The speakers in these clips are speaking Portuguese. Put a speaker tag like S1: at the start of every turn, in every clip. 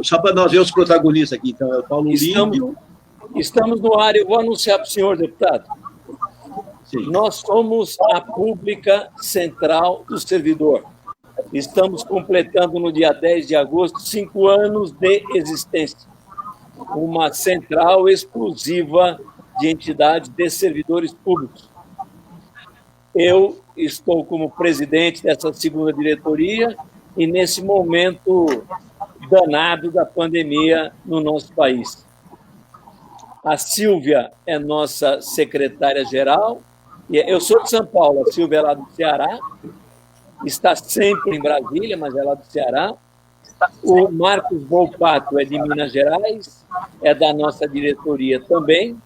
S1: Só para nós ver os protagonistas aqui, então, é o Paulo Límpio.
S2: Estamos no ar, eu vou anunciar para o senhor, deputado. Sim. Nós somos a Pública Central do Servidor. Estamos completando no dia 10 de agosto 5 anos de existência. Uma central exclusiva de entidades de servidores públicos. Eu estou como presidente dessa segunda diretoria e nesse momento danado da pandemia no nosso país. A Silvia é nossa secretária-geral. Eu sou de São Paulo, a Silvia é lá do Ceará. Está sempre em Brasília, mas é lá do Ceará. O Marcos Volpato é de Minas Gerais, é da nossa diretoria também.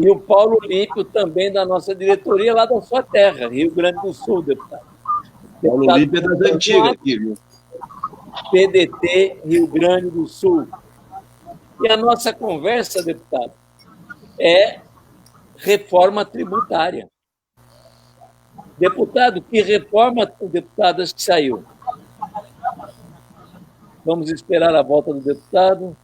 S2: E o Paulo Límpio também da nossa diretoria, lá da sua terra, Rio Grande do Sul, deputado.
S1: Paulo Límpio é das antigas aqui, viu?
S2: PDT, Rio Grande do Sul. E a nossa conversa, deputado, é reforma tributária. Deputado, que reforma o deputado acho que saiu? Vamos esperar a volta do deputado.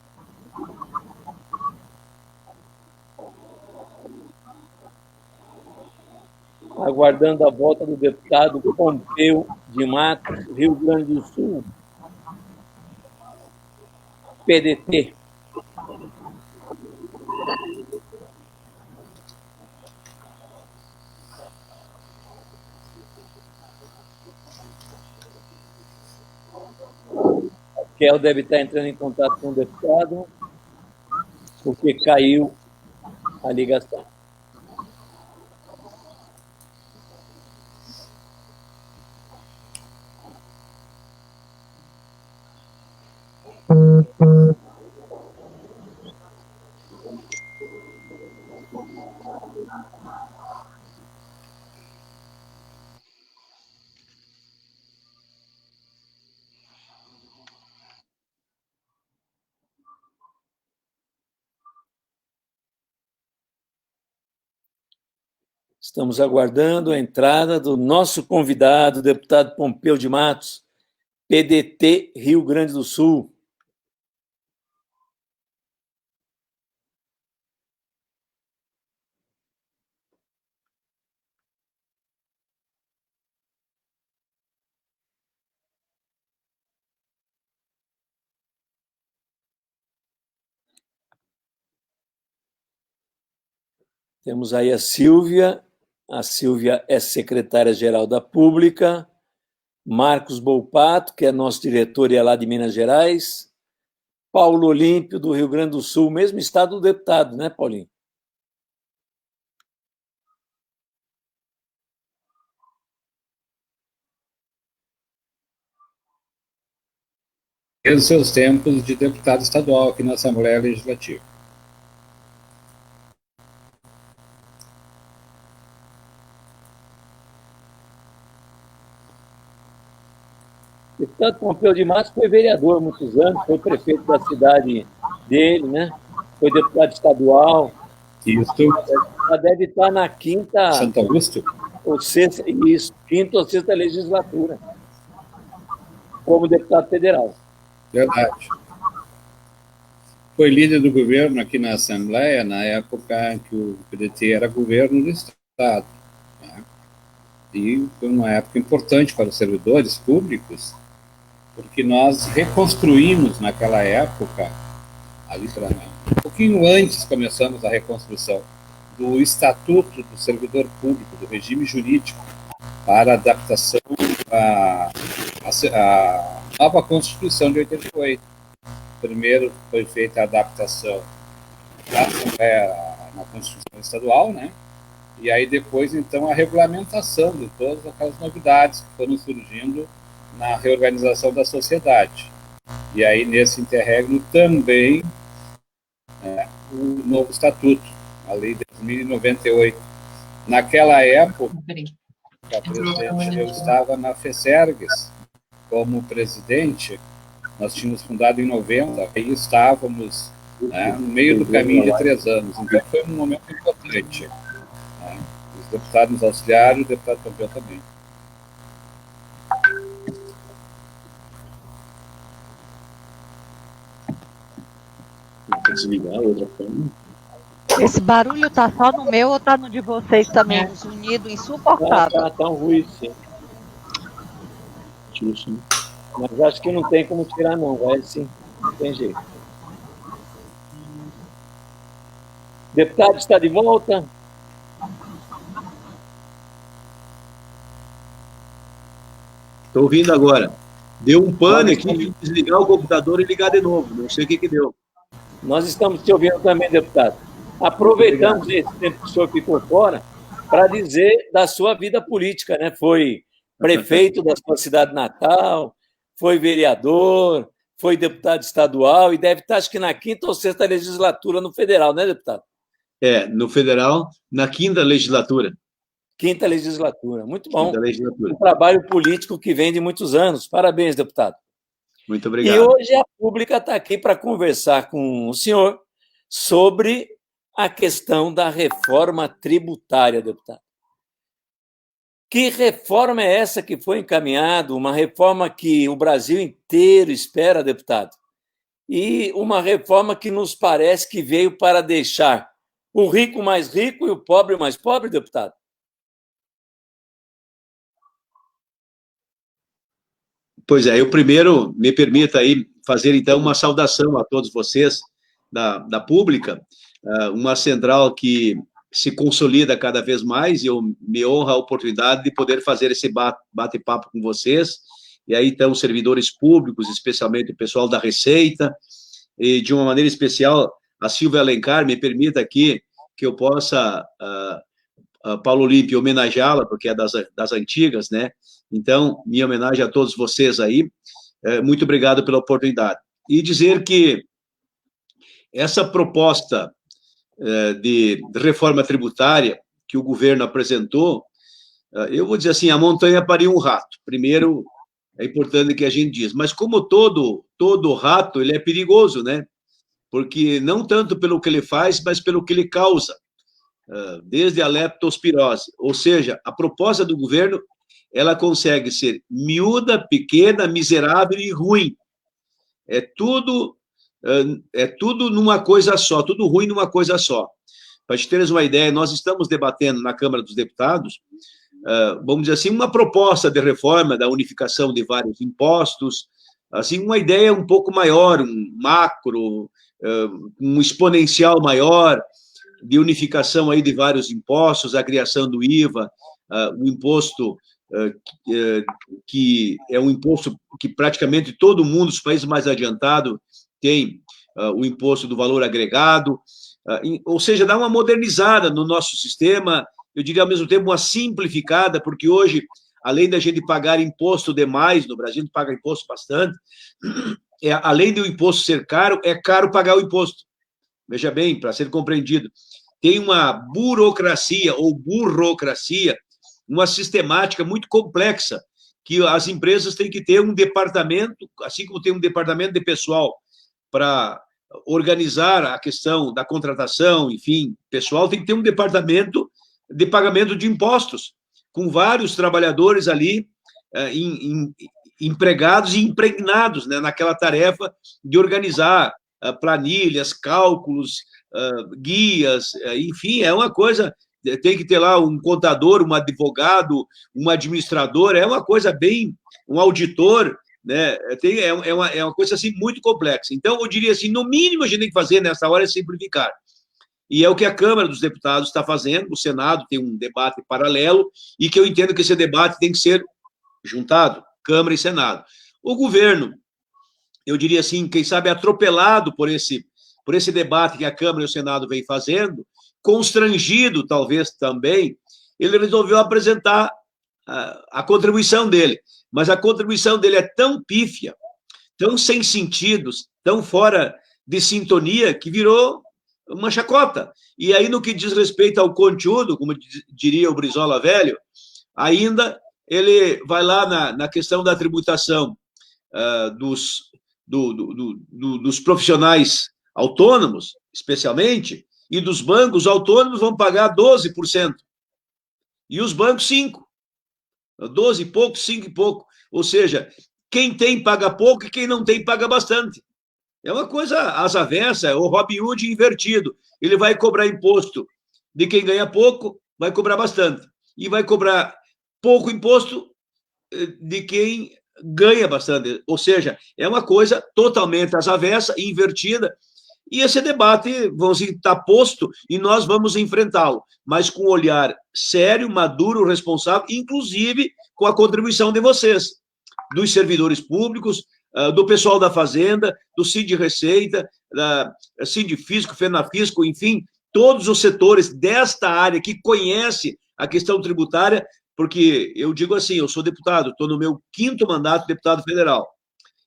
S2: Aguardando a volta do deputado Pompeu de Matos, Rio Grande do Sul. PDT. Kel deve estar entrando em contato com o deputado, porque caiu a ligação. Estamos aguardando a entrada do nosso convidado, o deputado Pompeu de Matos, PDT Rio Grande do Sul. Temos aí a Silvia é secretária-geral da Pública, Marcos Volpato, que é nosso diretor e é lá de Minas Gerais, Paulo Límpio, do Rio Grande do Sul, mesmo estado do deputado, né, Paulinho?
S3: Desde os seus tempos de deputado estadual aqui na Assembleia Legislativa.
S2: O deputado Pompeu de Matos foi vereador há muitos anos, foi prefeito da cidade dele, né? Foi deputado estadual.
S3: Isso.
S2: Já deve estar na quinta...
S3: Santo Augusto?
S2: Ou sexta, isso, quinta ou sexta legislatura, como deputado federal.
S3: Verdade. Foi líder do governo aqui na Assembleia, na época em que o PDT era governo do Estado. Né? E foi uma época importante para os servidores públicos, porque nós reconstruímos naquela época, ali para um pouquinho antes começamos a reconstrução do Estatuto do Servidor Público, do regime jurídico, para adaptação à nova Constituição de 88. Primeiro foi feita a adaptação da Assembleia na Constituição Estadual, né? E aí depois, então, a regulamentação de todas aquelas novidades que foram surgindo na reorganização da sociedade. E aí, nesse interregno, também o novo Estatuto, a Lei de 1098. Naquela época, presidente, eu estava na FESERGES como presidente. Nós tínhamos fundado em 90, aí estávamos no meio do caminho de 3 anos. Então, foi um momento importante. Os deputados nos auxiliaram e o deputado Pompeu também.
S1: desligar outra forma.
S4: Esse barulho tá só no meu ou tá no de vocês também? Um sonido insuportável.
S2: Tá um ruído, sim.
S1: Justo.
S2: Mas acho que não tem como tirar, não. Vai sim, não tem jeito. Deputado está de volta?
S1: Estou ouvindo agora. Deu um pane aqui de desligar o computador e ligar de novo. Não sei o que deu.
S2: Nós estamos te ouvindo também, deputado. Aproveitamos esse tempo que o senhor ficou fora para dizer da sua vida política, né? Foi prefeito da sua cidade natal, foi vereador, foi deputado estadual e deve estar, acho que na 5ª ou 6ª legislatura no federal, né, deputado?
S1: No federal, na 5ª legislatura.
S2: 5ª legislatura, muito bom.
S1: 5ª legislatura.
S2: Um trabalho político que vem de muitos anos. Parabéns, deputado.
S1: Muito obrigado.
S2: E hoje a Pública está aqui para conversar com o senhor sobre a questão da reforma tributária, deputado. Que reforma é essa que foi encaminhada? Uma reforma que o Brasil inteiro espera, deputado. E uma reforma que nos parece que veio para deixar o rico mais rico e o pobre mais pobre, deputado.
S1: Pois é, eu primeiro me permita aí fazer, então, uma saudação a todos vocês da Pública, uma central que se consolida cada vez mais, e eu me honra a oportunidade de poder fazer esse bate-papo com vocês, e aí estão servidores públicos, especialmente o pessoal da Receita, e de uma maneira especial, a Silvia Alencar, me permita aqui que eu possa, Paulo Olímpio, homenageá-la, porque é das antigas, né? Então, minha homenagem a todos vocês aí, muito obrigado pela oportunidade. E dizer que essa proposta de reforma tributária que o governo apresentou, eu vou dizer assim, a montanha pariu um rato. Primeiro, é importante que a gente diz, mas como todo rato, ele é perigoso, né? Porque não tanto pelo que ele faz, mas pelo que ele causa, desde a leptospirose. Ou seja, a proposta do governo, ela consegue ser miúda, pequena, miserável e ruim. É tudo numa coisa só, tudo ruim numa coisa só. Para te teres uma ideia, nós estamos debatendo na Câmara dos Deputados, vamos dizer assim, uma proposta de reforma da unificação de vários impostos, assim, uma ideia um pouco maior, um macro, um exponencial maior, de unificação aí de vários impostos, a criação do IVA, o imposto que é um imposto que praticamente todo mundo, os países mais adiantados, tem o imposto do valor agregado, ou seja, dá uma modernizada no nosso sistema, eu diria ao mesmo tempo uma simplificada, porque hoje, além da gente pagar imposto demais, no Brasil a gente paga imposto bastante, além do imposto ser caro, é caro pagar o imposto. Veja bem, para ser compreendido, tem uma burocracia ou burocracia, uma sistemática muito complexa, que as empresas têm que ter um departamento, assim como tem um departamento de pessoal para organizar a questão da contratação, enfim, pessoal tem que ter um departamento de pagamento de impostos, com vários trabalhadores ali empregados e impregnados, né, naquela tarefa de organizar planilhas, cálculos, guias, enfim, é uma coisa, tem que ter lá um contador, um advogado, um administrador, é uma coisa bem, um auditor, né, é uma coisa assim muito complexa. Então, eu diria assim, no mínimo a gente tem que fazer nessa hora é simplificar. E é o que a Câmara dos Deputados está fazendo, o Senado tem um debate paralelo, e que eu entendo que esse debate tem que ser juntado, Câmara e Senado. O governo, eu diria assim, quem sabe atropelado por esse debate que a Câmara e o Senado vem fazendo, constrangido talvez também, ele resolveu apresentar a contribuição dele. Mas a contribuição dele é tão pífia, tão sem sentidos, tão fora de sintonia, que virou uma chacota. E aí, no que diz respeito ao conteúdo, como diria o Brizola velho, ainda ele vai lá na questão da tributação dos profissionais autônomos, especialmente, e dos bancos autônomos vão pagar 12%. E os bancos, 5%. 12 e pouco, 5 e pouco. Ou seja, quem tem paga pouco e quem não tem paga bastante. É uma coisa às avessas, é o Robin Hood invertido. Ele vai cobrar imposto de quem ganha pouco, vai cobrar bastante. E vai cobrar pouco imposto de quem ganha bastante. Ou seja, é uma coisa totalmente às avessas, invertida. E esse debate, vamos dizer, está posto e nós vamos enfrentá-lo, mas com um olhar sério, maduro, responsável, inclusive com a contribuição de vocês, dos servidores públicos, do pessoal da Fazenda, do Sind Receita, da Sind Fisco, Fenafisco, enfim, todos os setores desta área que conhece a questão tributária, porque eu digo assim, eu sou deputado, estou no meu 5º mandato de deputado federal,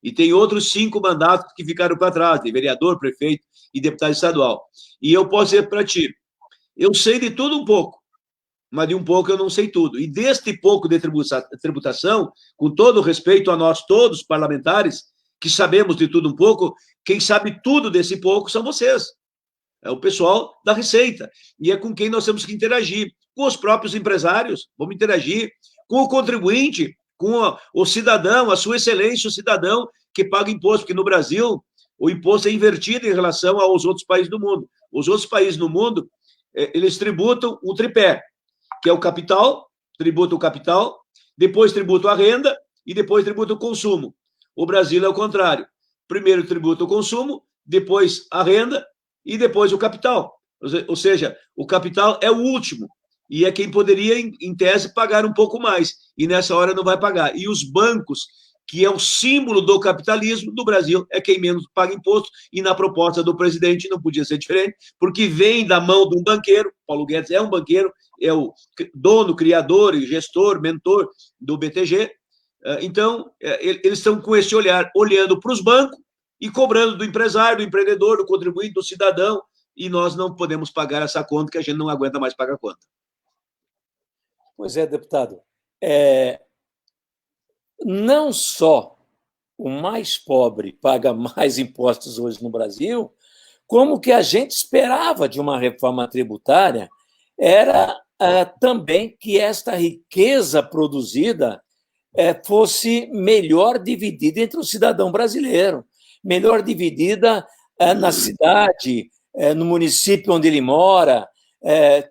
S1: e tem outros 5 mandatos que ficaram para trás, de vereador, prefeito e deputado estadual. E eu posso dizer para ti, eu sei de tudo um pouco, mas de um pouco eu não sei tudo. E deste pouco de tributação, com todo o respeito a nós todos, parlamentares, que sabemos de tudo um pouco, quem sabe tudo desse pouco são vocês. É o pessoal da Receita. E é com quem nós temos que interagir. Com os próprios empresários, vamos interagir. Com o contribuinte, com o cidadão, a sua excelência, o cidadão que paga imposto, porque no Brasil o imposto é invertido em relação aos outros países do mundo. Os outros países do mundo, eles tributam o tripé, que é o capital, tributa o capital, depois tributa a renda e depois tributa o consumo. O Brasil é o contrário. Primeiro tributa o consumo, depois a renda e depois o capital. Ou seja, o capital é o último e é quem poderia, em tese, pagar um pouco mais. E nessa hora não vai pagar. E os bancos, que é o símbolo do capitalismo do Brasil, é quem menos paga imposto, e na proposta do presidente não podia ser diferente, porque vem da mão de um banqueiro, Paulo Guedes é um banqueiro, é o dono, criador, gestor, mentor do BTG, então eles estão com esse olhar, olhando para os bancos e cobrando do empresário, do empreendedor, do contribuinte, do cidadão, e nós não podemos pagar essa conta, que a gente não aguenta mais pagar a conta.
S2: Pois é, deputado. Não só o mais pobre paga mais impostos hoje no Brasil, como que a gente esperava de uma reforma tributária era também que esta riqueza produzida fosse melhor dividida entre o cidadão brasileiro, melhor dividida na cidade, no município onde ele mora,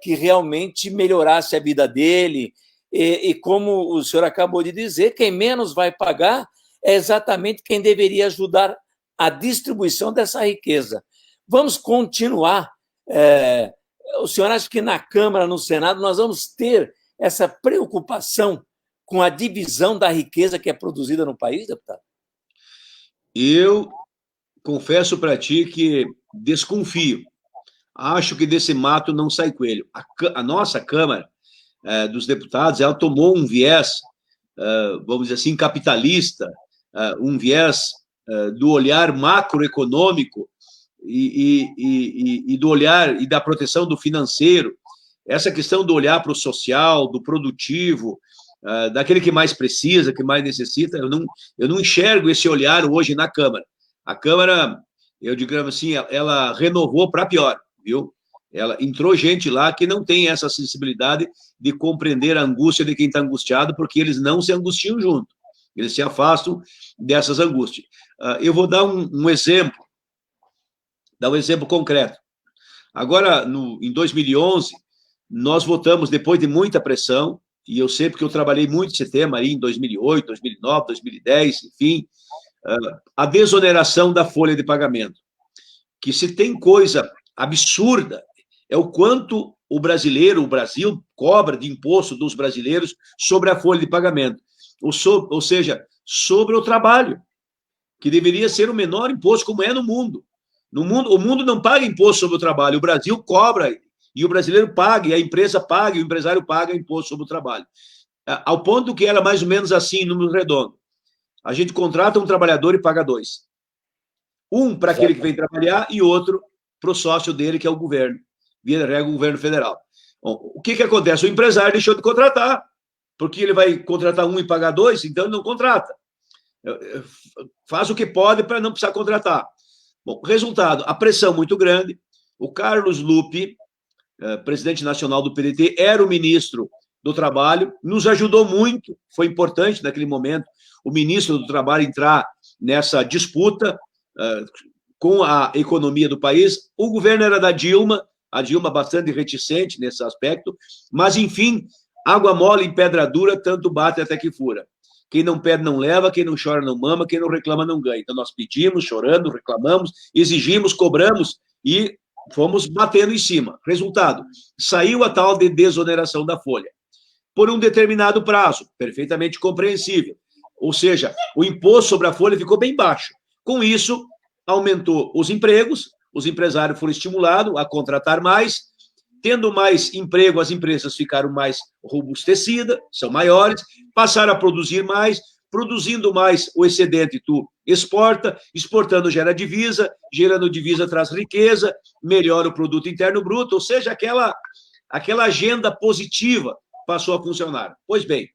S2: que realmente melhorasse a vida dele. E como o senhor acabou de dizer, quem menos vai pagar é exatamente quem deveria ajudar a distribuição dessa riqueza. Vamos continuar. O senhor acha que na Câmara, no Senado, nós vamos ter essa preocupação com a divisão da riqueza que é produzida no país, deputado?
S1: Eu confesso para ti que desconfio. Acho que desse mato não sai coelho. A nossa Câmara dos Deputados, ela tomou um viés, vamos dizer assim, capitalista, um viés do olhar macroeconômico e do olhar e da proteção do financeiro. Essa questão do olhar para o social, do produtivo, daquele que mais precisa, que mais necessita, eu não enxergo esse olhar hoje na Câmara. A Câmara, eu digamos assim, ela renovou para pior, viu? Ela entrou gente lá que não tem essa sensibilidade de compreender a angústia de quem está angustiado, porque eles não se angustiam junto, eles se afastam dessas angústias. Eu vou dar um exemplo, concreto. Agora, em 2011, nós votamos, depois de muita pressão, e eu sei porque eu trabalhei muito esse tema aí em 2008, 2009, 2010, enfim, a desoneração da folha de pagamento. Que se tem coisa absurda, é o quanto o Brasil cobra de imposto dos brasileiros sobre a folha de pagamento. Ou seja, sobre o trabalho, que deveria ser o menor imposto, como é no mundo. O mundo não paga imposto sobre o trabalho, o Brasil cobra, e o brasileiro paga, e a empresa paga, e o empresário paga imposto sobre o trabalho. Ao ponto que era mais ou menos assim, em número redondo. A gente contrata um trabalhador e paga 2. Um para aquele que vem trabalhar e outro para o sócio dele, que é o governo, via regra o governo federal. Bom, o que acontece? O empresário deixou de contratar, porque ele vai contratar um e pagar 2, então ele não contrata. Faz o que pode para não precisar contratar. Bom, resultado, a pressão muito grande. O Carlos Lupe, presidente nacional do PDT, era o ministro do Trabalho, nos ajudou muito, foi importante naquele momento o ministro do Trabalho entrar nessa disputa, com a economia do país. O governo era da Dilma, a Dilma bastante reticente nesse aspecto, mas, enfim, água mole em pedra dura, tanto bate até que fura. Quem não pede não leva, quem não chora não mama, quem não reclama não ganha. Então, nós pedimos, chorando, reclamamos, exigimos, cobramos e fomos batendo em cima. Resultado, saiu a tal de desoneração da folha. Por um determinado prazo, perfeitamente compreensível. Ou seja, o imposto sobre a folha ficou bem baixo. Com isso, aumentou os empregos, os empresários foram estimulados a contratar mais, tendo mais emprego, as empresas ficaram mais robustecidas, são maiores, passaram a produzir mais, produzindo mais o excedente tu exporta, exportando gera divisa, gerando divisa traz riqueza, melhora o produto interno bruto, ou seja, aquela agenda positiva passou a funcionar. Pois bem,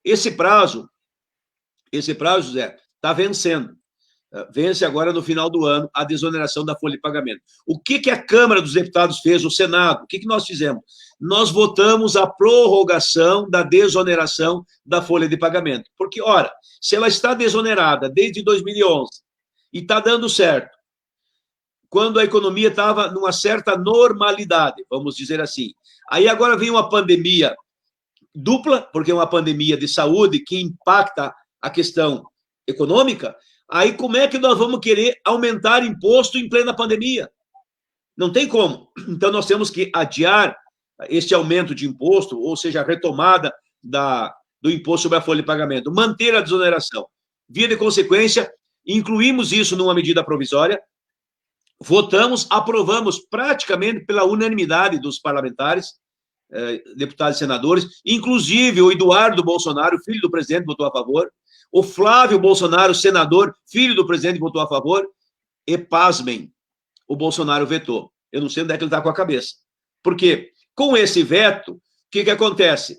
S1: esse prazo, Zé, está vencendo. Vence agora no final do ano a desoneração da folha de pagamento. O que a Câmara dos Deputados fez, o Senado? O que nós fizemos? Nós votamos a prorrogação da desoneração da folha de pagamento. Porque, ora, se ela está desonerada desde 2011 e está dando certo, quando a economia estava numa certa normalidade, vamos dizer assim, aí agora vem uma pandemia dupla, porque é uma pandemia de saúde que impacta a questão econômica. Aí como é que nós vamos querer aumentar imposto em plena pandemia? Não tem como. Então, nós temos que adiar este aumento de imposto, ou seja, a retomada do imposto sobre a folha de pagamento, manter a desoneração. Via de consequência, incluímos isso numa medida provisória, votamos, aprovamos praticamente pela unanimidade dos parlamentares, deputados e senadores, inclusive o Eduardo Bolsonaro, filho do presidente, votou a favor, o Flávio Bolsonaro, senador, filho do presidente, votou a favor, e, pasmem, o Bolsonaro vetou. Eu não sei onde é que ele está com a cabeça. Porque, com esse veto, o que acontece?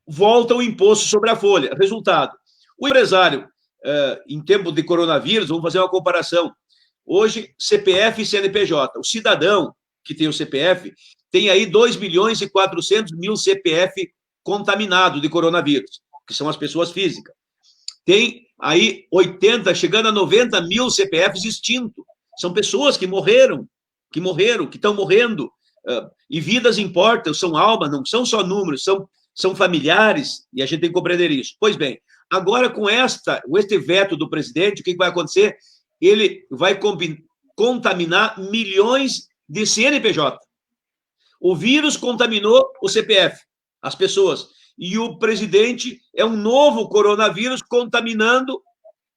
S1: Volta o imposto sobre a folha. Resultado, o empresário, em tempo de coronavírus, vamos fazer uma comparação. Hoje, CPF e CNPJ. O cidadão que tem o CPF tem aí 2.400.000 CPF contaminados de coronavírus, que são as pessoas físicas. Tem aí 80, chegando a 90 mil CPFs extintos. São pessoas que morreram, que estão morrendo. E vidas importam, são almas, não são só números, são familiares, e a gente tem que compreender isso. Pois bem, agora com este veto do presidente, o que vai acontecer? Ele vai contaminar milhões de CNPJ. O vírus contaminou o CPF, as pessoas. E o presidente é um novo coronavírus contaminando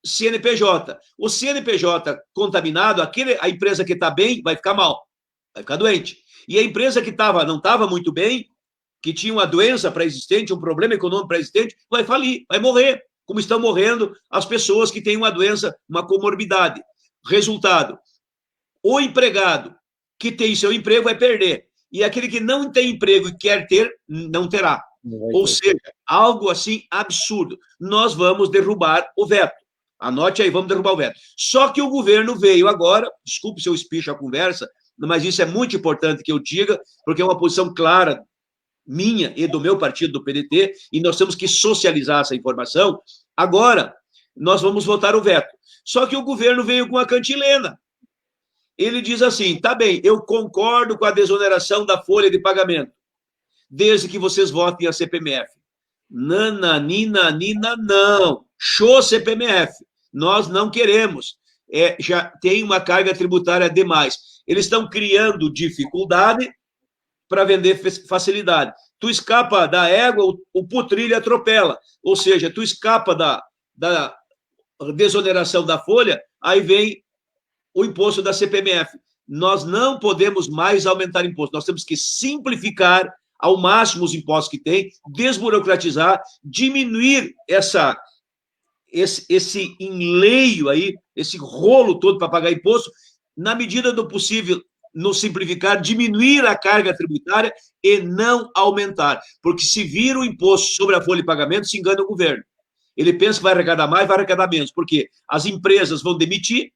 S1: CNPJ. O CNPJ contaminado, a empresa que está bem, vai ficar mal, vai ficar doente. E a empresa que não estava muito bem, que tinha uma doença pré-existente, um problema econômico pré-existente, vai falir, vai morrer, como estão morrendo as pessoas que têm uma doença, uma comorbidade. Resultado, o empregado que tem seu emprego vai perder, e aquele que não tem emprego e quer ter, não terá. Ou seja, algo assim absurdo. Nós vamos derrubar o veto. Anote aí, vamos derrubar o veto. Só que o governo veio agora, desculpe se eu espicho a conversa, mas isso é muito importante que eu diga, porque é uma posição clara minha e do meu partido, do PDT, e nós temos que socializar essa informação. Agora, nós vamos votar o veto. Só que o governo veio com a cantilena. Ele diz assim, tá bem, eu concordo com a desoneração da folha de pagamento, desde que vocês votem a CPMF. Nananina, não. Show CPMF. Nós não queremos. Já tem uma carga tributária demais. Eles estão criando dificuldade para vender facilidade. Tu escapa da égua, o putrilho atropela. Ou seja, tu escapa da desoneração da folha, aí vem o imposto da CPMF. Nós não podemos mais aumentar imposto. Nós temos que simplificar ao máximo os impostos que tem, desburocratizar, diminuir esse enleio aí, esse rolo todo para pagar imposto, na medida do possível, nos simplificar, diminuir a carga tributária e não aumentar. Porque se vira o imposto sobre a folha de pagamento, se engana o governo. Ele pensa que vai arrecadar mais, vai arrecadar menos. Porque as empresas vão demitir,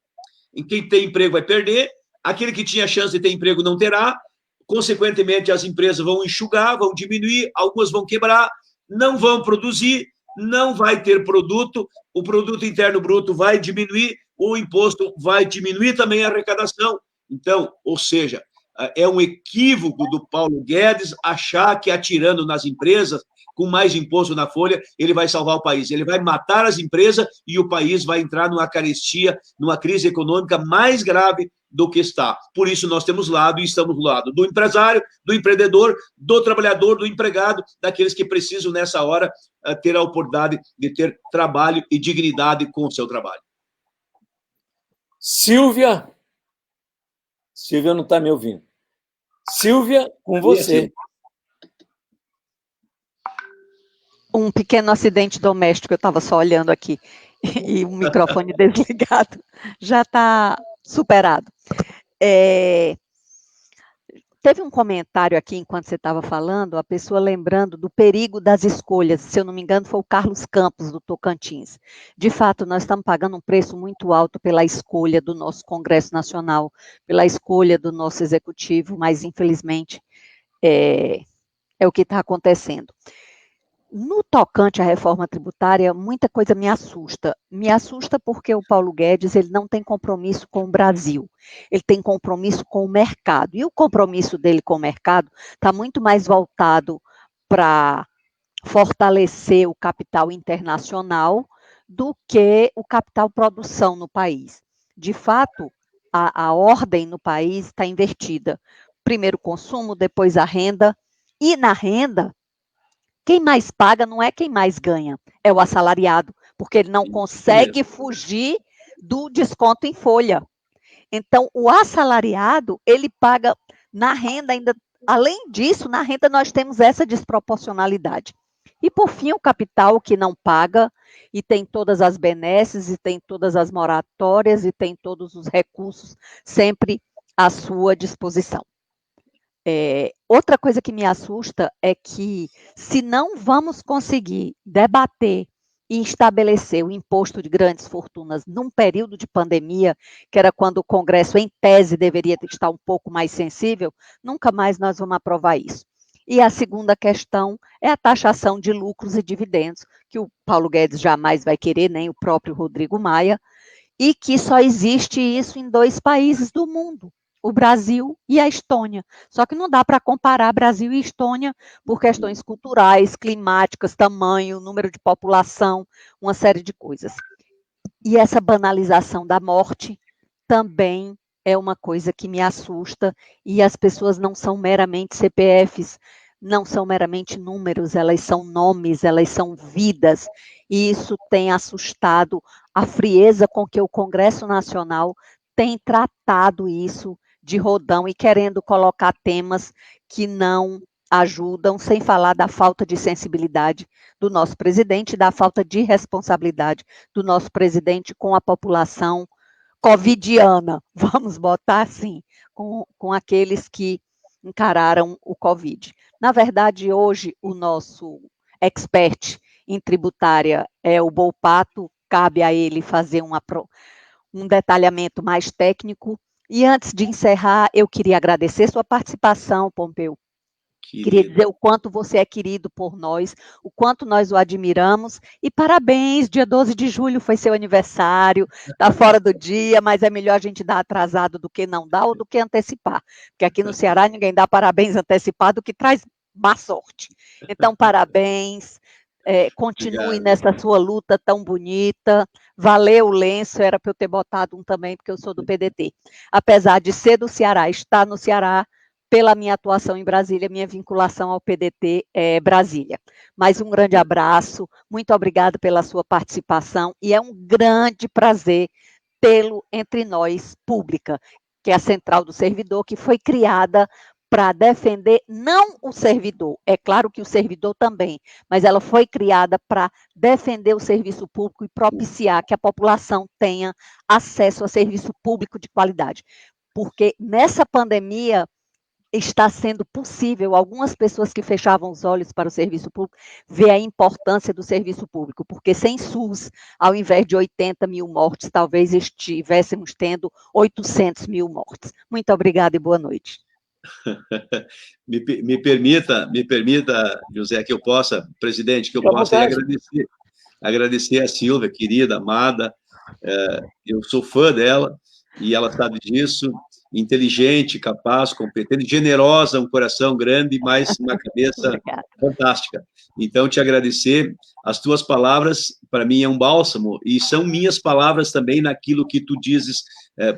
S1: quem tem emprego vai perder, aquele que tinha chance de ter emprego não terá, consequentemente, as empresas vão enxugar, vão diminuir, algumas vão quebrar, não vão produzir, não vai ter produto, o produto interno bruto vai diminuir, o imposto vai diminuir também a arrecadação. Então, ou seja, é um equívoco do Paulo Guedes achar que atirando nas empresas, com mais imposto na folha, ele vai salvar o país. Ele vai matar as empresas e o país vai entrar numa carestia, numa crise econômica mais grave do que está. Por isso, nós temos lado e estamos do lado do empresário, do empreendedor, do trabalhador, do empregado, daqueles que precisam, nessa hora, ter a oportunidade de ter trabalho e dignidade com o seu trabalho.
S2: Silvia não está me ouvindo. Silvia, com você.
S4: Um pequeno acidente doméstico, eu estava só olhando aqui, e o microfone desligado, já está superado. Teve um comentário aqui, enquanto você estava falando, a pessoa lembrando do perigo das escolhas, se eu não me engano, foi o Carlos Campos, do Tocantins. De fato, nós estamos pagando um preço muito alto pela escolha do nosso Congresso Nacional, pela escolha do nosso Executivo, mas, infelizmente, é o que está acontecendo. No tocante à reforma tributária, muita coisa me assusta. Me assusta porque o Paulo Guedes ele não tem compromisso com o Brasil, ele tem compromisso com o mercado. E o compromisso dele com o mercado está muito mais voltado para fortalecer o capital internacional do que o capital produção no país. De fato, a ordem no país está invertida. Primeiro o consumo, depois a renda, e na renda, quem mais paga não é quem mais ganha, é o assalariado, porque ele não consegue fugir do desconto em folha. Então, o assalariado, ele paga na renda ainda, além disso, na renda nós temos essa desproporcionalidade. E, por fim, o capital que não paga, e tem todas as benesses, e tem todas as moratórias, e tem todos os recursos sempre à sua disposição. Outra coisa que me assusta é que, se não vamos conseguir debater e estabelecer o imposto de grandes fortunas num período de pandemia, que era quando o Congresso, em tese, deveria estar um pouco mais sensível, nunca mais nós vamos aprovar isso. E a segunda questão é a taxação de lucros e dividendos, que o Paulo Guedes jamais vai querer, nem o próprio Rodrigo Maia, e que só existe isso em 2 países do mundo, o Brasil e a Estônia. Só que não dá para comparar Brasil e Estônia por questões culturais, climáticas, tamanho, número de população, uma série de coisas. E essa banalização da morte também é uma coisa que me assusta, e as pessoas não são meramente CPFs, não são meramente números, elas são nomes, elas são vidas, e isso tem assustado a frieza com que o Congresso Nacional tem tratado isso de rodão e querendo colocar temas que não ajudam, sem falar da falta de sensibilidade do nosso presidente, da falta de responsabilidade do nosso presidente com a população covidiana, vamos botar assim, com aqueles que encararam o Covid. Na verdade, hoje, o nosso expert em tributária é o Volpato, cabe a ele fazer um detalhamento mais técnico. E antes de encerrar, eu queria agradecer sua participação, Pompeu. Queria dizer o quanto você é querido por nós, o quanto nós o admiramos, e parabéns, dia 12 de julho foi seu aniversário, está fora do dia, mas é melhor a gente dar atrasado do que não dar ou do que antecipar, porque aqui no Ceará ninguém dá parabéns antecipado, que traz má sorte. Então, parabéns, continue nessa sua luta tão bonita, valeu o lenço, era para eu ter botado um também, porque eu sou do PDT. Apesar de ser do Ceará, estar no Ceará, pela minha atuação em Brasília, minha vinculação ao PDT é Brasília. Mais um grande abraço, muito obrigada pela sua participação, e é um grande prazer tê-lo entre nós, pública, que é a Central do Servidor, que foi criada para defender não o servidor, é claro que o servidor também, mas ela foi criada para defender o serviço público e propiciar que a população tenha acesso a serviço público de qualidade. Porque nessa pandemia, está sendo possível algumas pessoas que fechavam os olhos para o serviço público ver a importância do serviço público, porque sem SUS, ao invés de 80 mil mortes, talvez estivéssemos tendo 800 mil mortes. Muito obrigada e boa noite.
S1: Me permita, José, que eu possa, presidente, que eu possa agradecer a Silvia, querida, amada, Eu sou fã dela, e ela sabe disso, inteligente, capaz, competente, generosa, um coração grande, mas uma cabeça fantástica. Então, te agradecer. As tuas palavras, para mim, é um bálsamo, e são minhas palavras também naquilo que tu dizes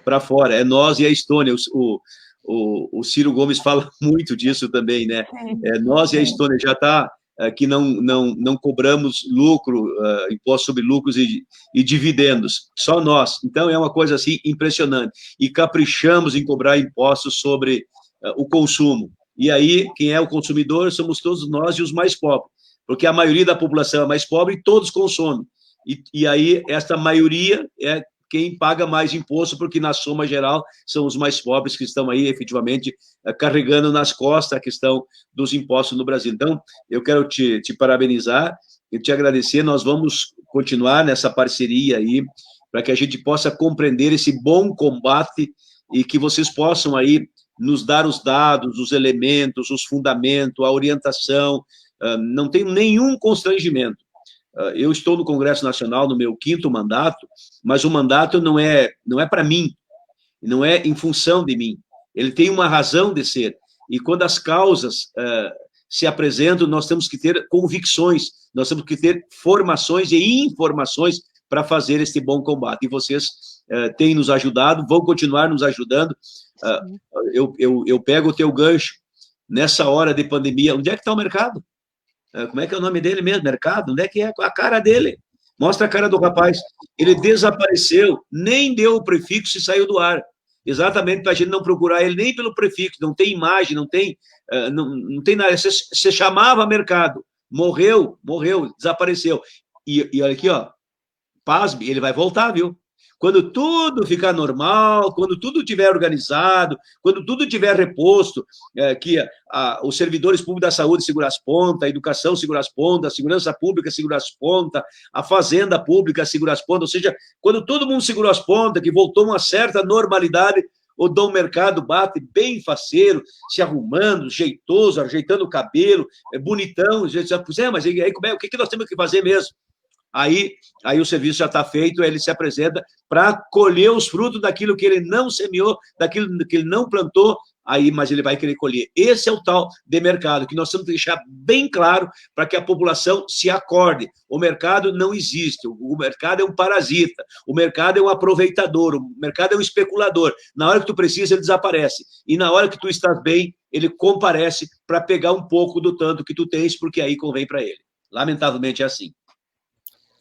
S1: para fora. É nós e a Estônia. O Ciro Gomes fala muito disso também, né? É nós e a Estônia. Já está que não cobramos lucro, imposto sobre lucros e dividendos, só nós. Então, é uma coisa assim impressionante. E caprichamos em cobrar impostos sobre o consumo. E aí, quem é o consumidor somos todos nós e os mais pobres, porque a maioria da população é mais pobre e todos consomem. E aí, esta maioria é quem paga mais imposto, porque na soma geral são os mais pobres que estão aí efetivamente carregando nas costas a questão dos impostos no Brasil. Então, eu quero te parabenizar e te agradecer. Nós vamos continuar nessa parceria aí, para que a gente possa compreender esse bom combate e que vocês possam aí nos dar os dados, os elementos, os fundamentos, a orientação. Não tenho nenhum constrangimento. Eu estou no Congresso Nacional no meu 5º mandato, mas o mandato não é para mim, não é em função de mim. Ele tem uma razão de ser. E quando as causas se apresentam, nós temos que ter convicções, nós temos que ter formações e informações para fazer este bom combate. E vocês têm nos ajudado, vão continuar nos ajudando. Eu pego o teu gancho. Nessa hora de pandemia, onde é que está o mercado? Como é que é o nome dele mesmo? Mercado? Onde é que é a cara dele? Mostra a cara do rapaz. Ele desapareceu, nem deu o prefixo e saiu do ar. Exatamente para a gente não procurar ele nem pelo prefixo, não tem imagem, não tem nada. Você chamava mercado, morreu, desapareceu. E olha aqui, ó, pasme, ele vai voltar, viu? Quando tudo ficar normal, quando tudo estiver organizado, quando tudo estiver reposto, que os servidores públicos da saúde seguram as pontas, a educação segura as pontas, a segurança pública segura as pontas, a fazenda pública segura as pontas, ou seja, quando todo mundo segurou as pontas, que voltou uma certa normalidade, o Dom Mercado bate bem faceiro, se arrumando, jeitoso, ajeitando o cabelo, bonitão, mas aí, o que nós temos que fazer mesmo? Aí o serviço já está feito, ele se apresenta para colher os frutos daquilo que ele não semeou, daquilo que ele não plantou, mas ele vai querer colher. Esse é o tal de mercado, que nós temos que deixar bem claro para que a população se acorde. O mercado não existe, o mercado é um parasita, o mercado é um aproveitador, o mercado é um especulador. Na hora que tu precisa, ele desaparece. E na hora que tu estás bem, ele comparece para pegar um pouco do tanto que tu tens, porque aí convém para ele. Lamentavelmente é assim.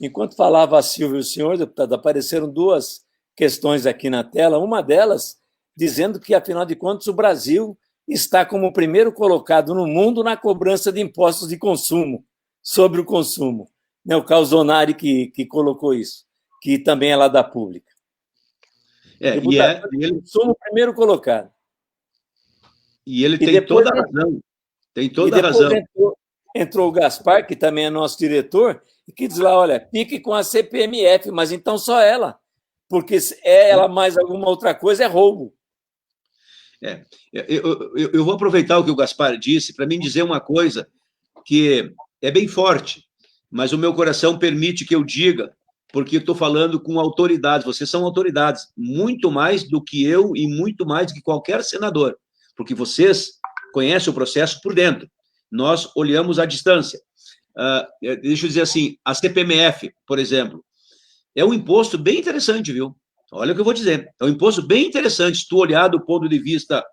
S2: Enquanto falava a Silvia e o senhor, deputado, apareceram 2 questões aqui na tela. Uma delas dizendo que, afinal de contas, o Brasil está como o primeiro colocado no mundo na cobrança de impostos de consumo, sobre o consumo. O Calzonari que colocou isso, que também é lá da Pública.
S1: Ele
S2: consumo primeiro colocado.
S1: E ele tem toda a razão. Tem toda a razão.
S2: Entrou o Gaspar, que também é nosso diretor, e que diz lá, olha, pique com a CPMF, mas então só ela, porque ela mais alguma outra coisa é roubo.
S1: Eu vou aproveitar o que o Gaspar disse para mim dizer uma coisa que é bem forte, mas o meu coração permite que eu diga, porque eu estou falando com autoridades, vocês são autoridades, muito mais do que eu e muito mais do que qualquer senador, porque vocês conhecem o processo por dentro. Nós olhamos à distância. Deixa eu dizer assim, a CPMF, por exemplo, é um imposto bem interessante, viu? Olha o que eu vou dizer. É um imposto bem interessante, se tu olhar do ponto de vista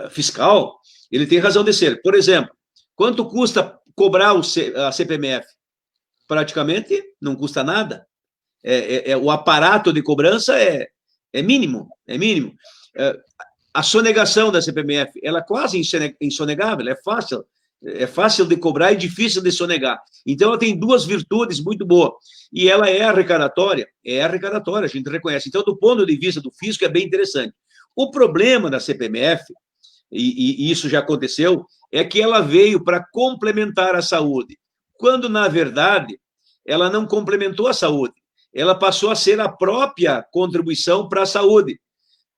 S1: fiscal, ele tem razão de ser. Por exemplo, quanto custa cobrar a CPMF? Praticamente não custa nada. O aparato de cobrança é mínimo, a sonegação da CPMF, ela é quase insonegável, é fácil de cobrar e difícil de sonegar. Então, ela tem 2 virtudes muito boas. E ela é arrecadatória, a gente reconhece. Então, do ponto de vista do fisco, é bem interessante. O problema da CPMF, e isso já aconteceu, é que ela veio para complementar a saúde, quando, na verdade, ela não complementou a saúde. Ela passou a ser a própria contribuição para a saúde.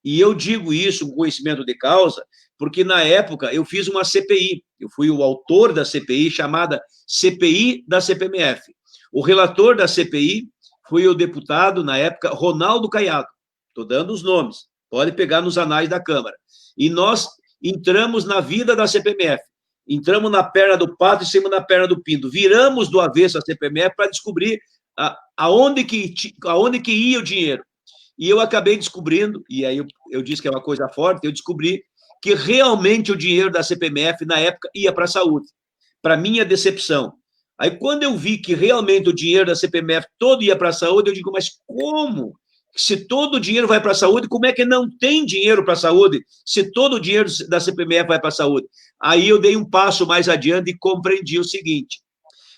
S1: E eu digo isso com conhecimento de causa, porque na época eu fiz uma CPI, eu fui o autor da CPI, chamada CPI da CPMF. O relator da CPI foi o deputado, na época, Ronaldo Caiado. Estou dando os nomes, pode pegar nos anais da Câmara. E nós entramos na vida da CPMF. Entramos na perna do pato e saímos na perna do pinto. Viramos do avesso a CPMF para descobrir aonde que ia o dinheiro. E eu acabei descobrindo, e aí eu disse que é uma coisa forte, eu descobri que realmente o dinheiro da CPMF, na época, ia para a saúde. Para minha decepção. Aí, quando eu vi que realmente o dinheiro da CPMF todo ia para a saúde, eu digo, mas como? Se todo o dinheiro vai para a saúde, como é que não tem dinheiro para a saúde, se todo o dinheiro da CPMF vai para a saúde? Aí eu dei um passo mais adiante e compreendi o seguinte: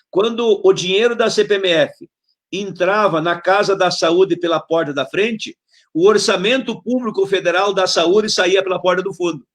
S1: quando o dinheiro da CPMF entrava na Casa da Saúde pela porta da frente, o orçamento público federal da saúde saía pela porta do fundo.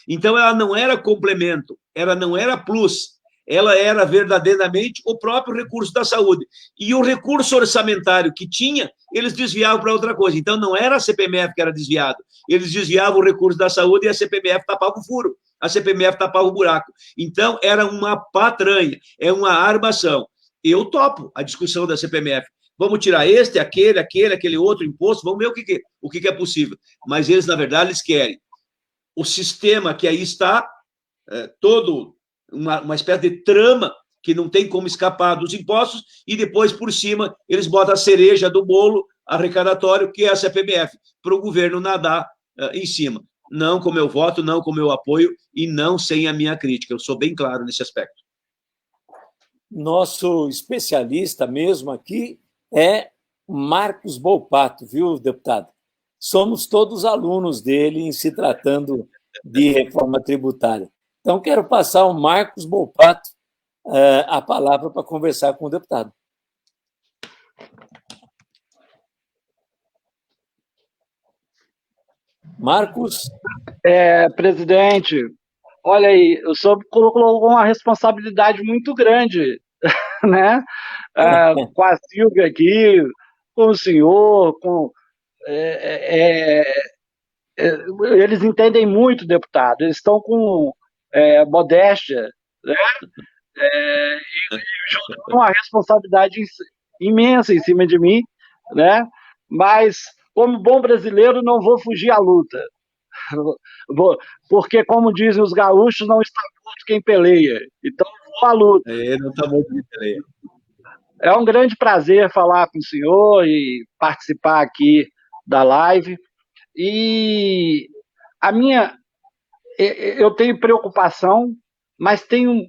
S1: Então, ela não era complemento, ela não era plus, ela era verdadeiramente o próprio recurso da saúde. E o recurso orçamentário que tinha, eles desviavam para outra coisa. Então, não era a CPMF que era desviado, eles desviavam o recurso da saúde e a CPMF tapava o furo, a CPMF tapava o buraco. Então, era uma patranha, é uma armação. Eu topo a discussão da CPMF. Vamos tirar aquele outro imposto, vamos ver o que é possível. Mas eles, na verdade, eles querem o sistema que aí está, todo uma espécie de trama que não tem como escapar dos impostos, e depois, por cima, eles botam a cereja do bolo arrecadatório, que é a CPMF, para o governo nadar em cima. Não com meu voto, não com meu apoio, e não sem a minha crítica. Eu sou bem claro nesse aspecto.
S2: Nosso especialista mesmo aqui é Marcos Volpato, viu, deputado? Somos todos alunos dele em se tratando de reforma tributária. Então, quero passar ao Marcos Volpato a palavra para conversar com o deputado. Marcos?
S5: Presidente, olha aí, o senhor colocou uma responsabilidade muito grande, né? Com a Silvia aqui, com o senhor, eles entendem muito, deputado, eles estão com modéstia, né? E uma responsabilidade imensa em cima de mim, né? Mas, como bom brasileiro, não vou fugir à luta. Porque, como dizem os gaúchos, não está morto quem peleia. Então, vou à luta.
S1: Não está morto quem peleia.
S5: É um grande prazer falar com o senhor e participar aqui da live. E eu tenho preocupação, mas tenho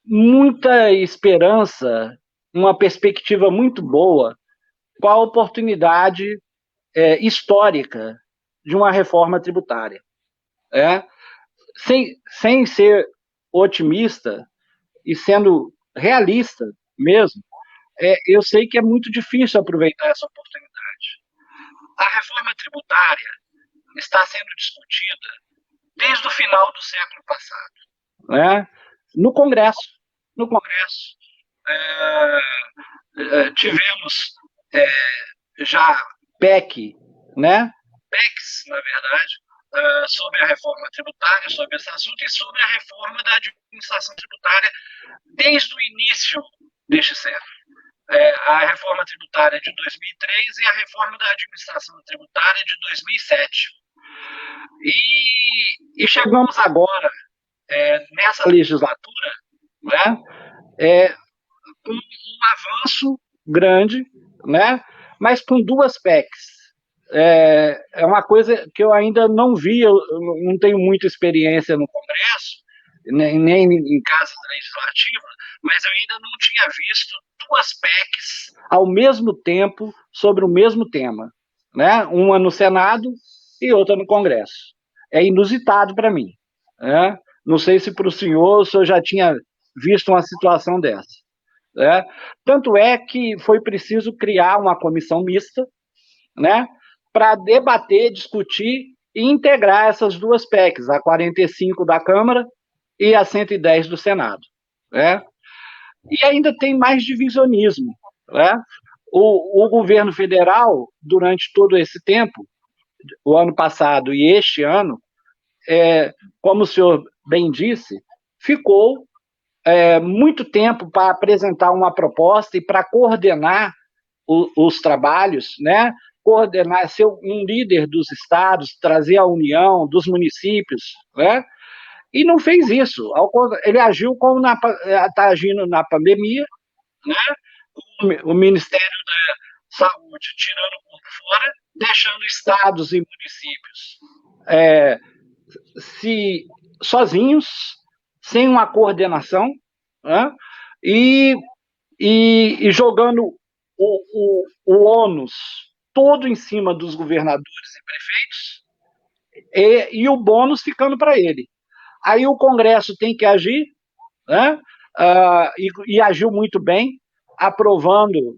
S5: muita esperança, uma perspectiva muito boa com a oportunidade histórica de uma reforma tributária. Sem ser otimista e sendo realista mesmo, eu sei que é muito difícil aproveitar essa oportunidade. A reforma tributária está sendo discutida desde o final do século passado, no Congresso. Tivemos já PEC, PECs, na verdade, sobre a reforma tributária, sobre esse assunto, e sobre a reforma da administração tributária desde o início deste século. A reforma tributária de 2003 e a reforma da administração tributária de 2007. E chegamos agora, nessa legislatura, com um avanço grande, mas com duas PECs. É uma coisa que eu ainda não vi, eu não tenho muita experiência no Congresso, nem em casas legislativas, mas eu ainda não tinha visto duas PECs ao mesmo tempo sobre o mesmo tema, uma no Senado e outra no Congresso. É inusitado para mim. Não sei se para o senhor já tinha visto uma situação dessa. Tanto é que foi preciso criar uma comissão mista, para debater, discutir e integrar essas duas PECs, a 45 da Câmara e a 110 do Senado. E ainda tem mais divisionismo. O governo federal, durante todo esse tempo, o ano passado e este ano, como o senhor bem disse, ficou muito tempo para apresentar uma proposta e para coordenar os trabalhos, né? Coordenar, ser um líder dos estados, trazer a união dos municípios, né? E não fez isso. Ele agiu como está agindo na pandemia, né? O Ministério da Saúde tirando por fora, deixando estados e municípios sozinhos, sem uma coordenação, né? E jogando o ônus todo em cima dos governadores e prefeitos, e o bônus ficando para ele. Aí o Congresso tem que agir, né? E agiu muito bem, aprovando,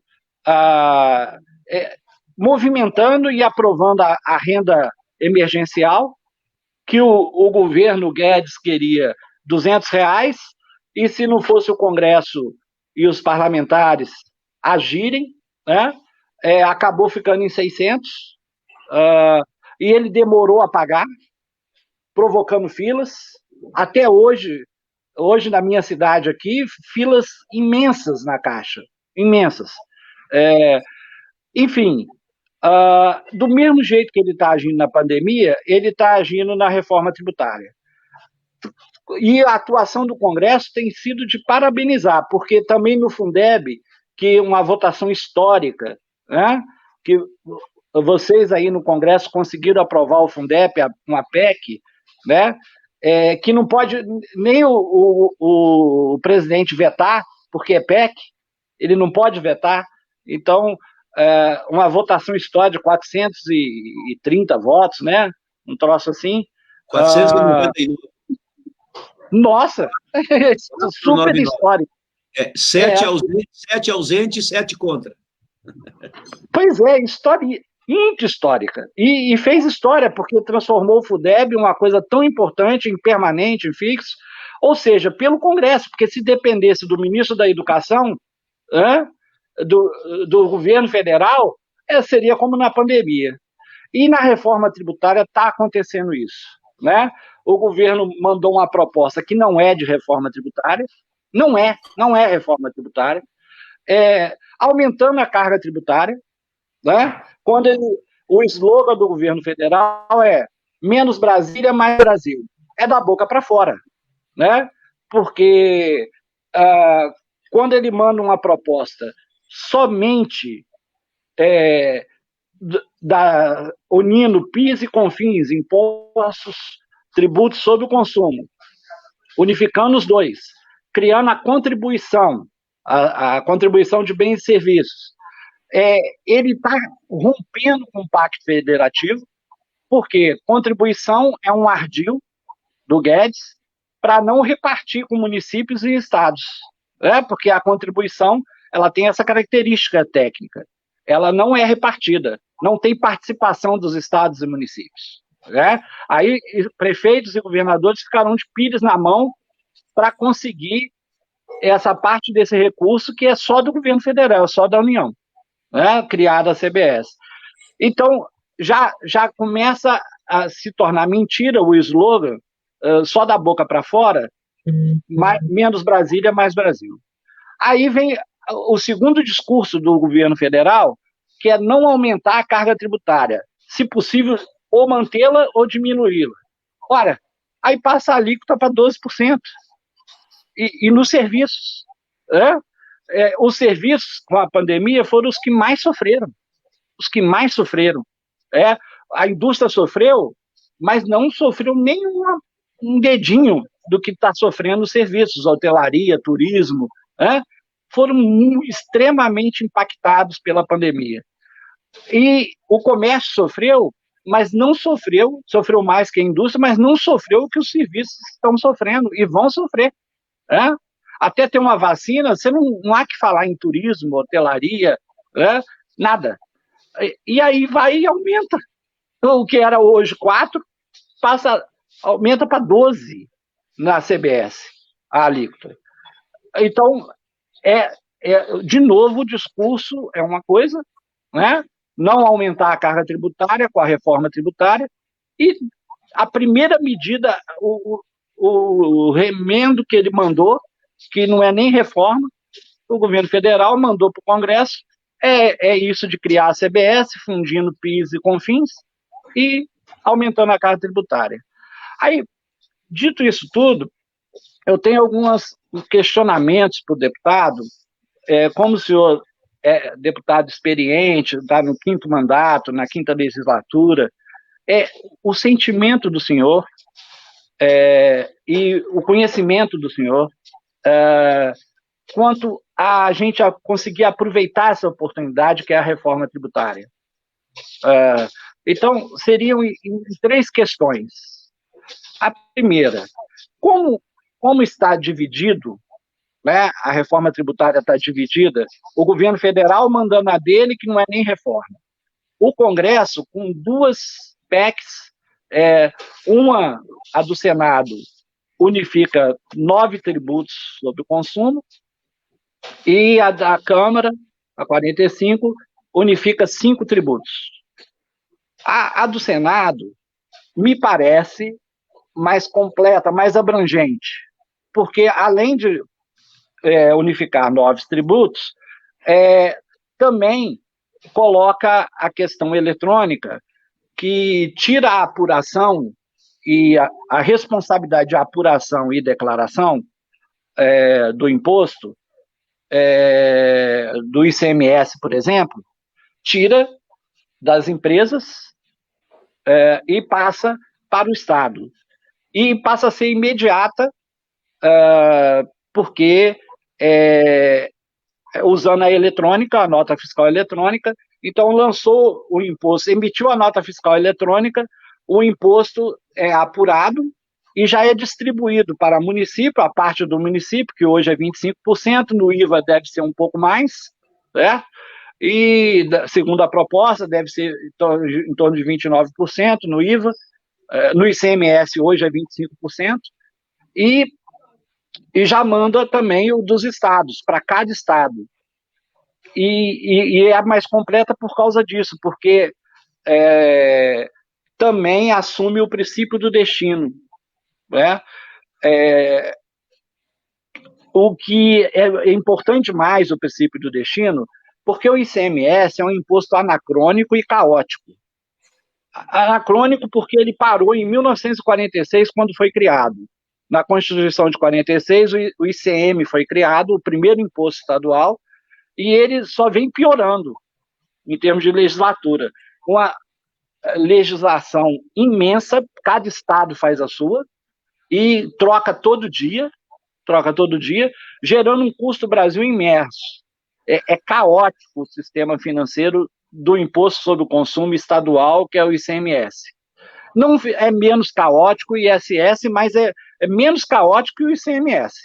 S5: movimentando e aprovando a renda emergencial, que o governo Guedes queria R$ 200, e se não fosse o Congresso e os parlamentares agirem, né, acabou ficando em 600, e ele demorou a pagar, provocando filas. Até hoje na minha cidade aqui, filas imensas na Caixa, imensas. Enfim, do mesmo jeito que ele está agindo na pandemia, ele está agindo na reforma tributária. E a atuação do Congresso tem sido de parabenizar, porque também no Fundeb, que é uma votação histórica, né, que vocês aí no Congresso conseguiram aprovar o Fundeb, uma PEC, né, que não pode nem o presidente vetar, porque é PEC, ele não pode vetar. Então, uma votação histórica de 430 votos, né, um troço assim.
S1: 491.
S5: Nossa, super histórico.
S1: 7 ausentes, 7 contra.
S5: Pois é, muito histórica. E fez história, porque transformou o Fundeb em uma coisa tão importante, em permanente, em fixo, ou seja, pelo Congresso, porque se dependesse do ministro da Educação, do governo federal, seria como na pandemia. E na reforma tributária está acontecendo isso, né? O governo mandou uma proposta que não é de reforma tributária, não é reforma tributária, aumentando a carga tributária, né? Quando o slogan do governo federal é menos Brasília, mais Brasil. É da boca para fora, né? Porque quando ele manda uma proposta somente unindo PIS e CONFINS, impostos, tributos sobre o consumo, unificando os dois, criando a contribuição, a contribuição de bens e serviços. Ele está rompendo com o Pacto Federativo, porque contribuição é um ardil do Guedes para não repartir com municípios e estados, porque a contribuição ela tem essa característica técnica, ela não é repartida, não tem participação dos estados e municípios. Aí prefeitos e governadores ficarão de pires na mão para conseguir essa parte desse recurso que é só do governo federal, só da União, criada a CBS. Então, já começa a se tornar mentira o slogan, só da boca para fora, menos Brasília, mais Brasil. Aí vem o segundo discurso do governo federal, que é não aumentar a carga tributária, se possível, ou mantê-la ou diminuí-la. Ora, aí passa a alíquota para 12%. E nos serviços, os serviços com a pandemia foram os que mais sofreram. A indústria sofreu, mas não sofreu nem um dedinho do que está sofrendo os serviços, hotelaria, turismo, foram extremamente impactados pela pandemia. E o comércio sofreu, mas não sofreu mais que a indústria, mas não sofreu o que os serviços estão sofrendo e vão sofrer. Até ter uma vacina, você não há que falar em turismo, hotelaria, nada. E aí vai e aumenta. O que era hoje 4, aumenta para 12 na CBS, a alíquota. Então, de novo, o discurso é uma coisa, não aumentar a carga tributária com a reforma tributária, e a primeira medida, o remendo que ele mandou, que não é nem reforma, o governo federal mandou para o Congresso, é isso de criar a CBS, fundindo PIS e CONFINS e aumentando a carga tributária. Aí, dito isso tudo, eu tenho alguns questionamentos para o deputado, como o senhor é deputado experiente, está no 5º mandato, na 5ª legislatura, o sentimento do senhor e o conhecimento do senhor quanto a gente conseguir aproveitar essa oportunidade que é a reforma tributária. Então, seriam em 3 questões. A primeira, como está dividido, né, a reforma tributária está dividida, o governo federal mandando a dele, que não é nem reforma. O Congresso, com 2 PECs, uma, a do Senado, unifica 9 tributos sobre o consumo, e a da Câmara, a 45, unifica 5 tributos. A do Senado me parece mais completa, mais abrangente, porque além de unificar 9 tributos, também coloca a questão eletrônica, que tira a apuração e a responsabilidade de apuração e declaração do imposto, do ICMS, por exemplo, tira das empresas e passa para o Estado. E passa a ser imediata, porque usando a eletrônica, a nota fiscal eletrônica, então lançou o imposto, emitiu a nota fiscal eletrônica, o imposto é apurado e já é distribuído para município, a parte do município, que hoje é 25%, no IVA deve ser um pouco mais, né? E, segundo a proposta, deve ser em torno de 29% no IVA, no ICMS hoje é 25%, e já manda também o dos estados, para cada estado. E é mais completa por causa disso, porque também assume o princípio do destino, né? O que é importante mais, o princípio do destino, porque o ICMS é um imposto anacrônico e caótico. Anacrônico porque ele parou em 1946, quando foi criado. Na Constituição de 46, o ICM foi criado, o primeiro imposto estadual, e ele só vem piorando em termos de legislatura. Uma legislação imensa, cada estado faz a sua, e troca todo dia, gerando um custo Brasil imerso. É caótico o sistema financeiro do imposto sobre o consumo estadual, que é o ICMS. Não é menos caótico o ISS, mas é menos caótico que o ICMS.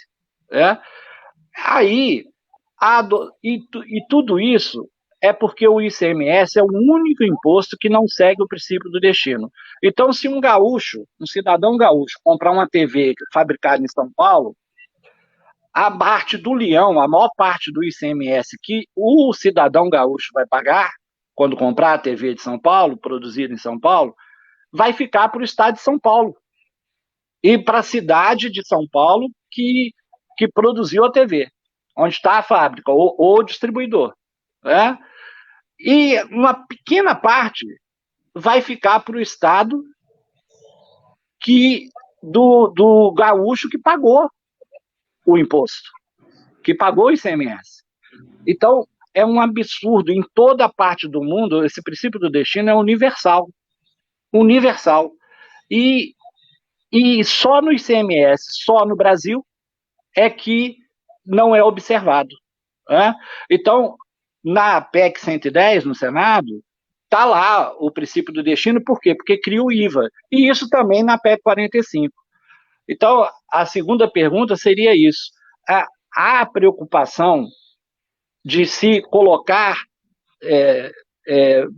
S5: Aí, tudo isso é porque o ICMS é o único imposto que não segue o princípio do destino. Então, se um gaúcho, um cidadão gaúcho, comprar uma TV fabricada em São Paulo, a parte do leão, a maior parte do ICMS que o cidadão gaúcho vai pagar quando comprar a TV de São Paulo, produzida em São Paulo, vai ficar para o estado de São Paulo e para a cidade de São Paulo que produziu a TV, onde está a fábrica ou o distribuidor. Né? E uma pequena parte vai ficar para o estado do gaúcho que pagou o imposto, que pagou o ICMS. Então, é um absurdo. Em toda parte do mundo, esse princípio do destino é universal. Universal. E só no ICMS, só no Brasil, é que não é observado. Né? Então, na PEC 110, no Senado, está lá o princípio do destino, por quê? Porque cria o IVA. E isso também na PEC 45. Então, a segunda pergunta seria isso. Há preocupação de se colocar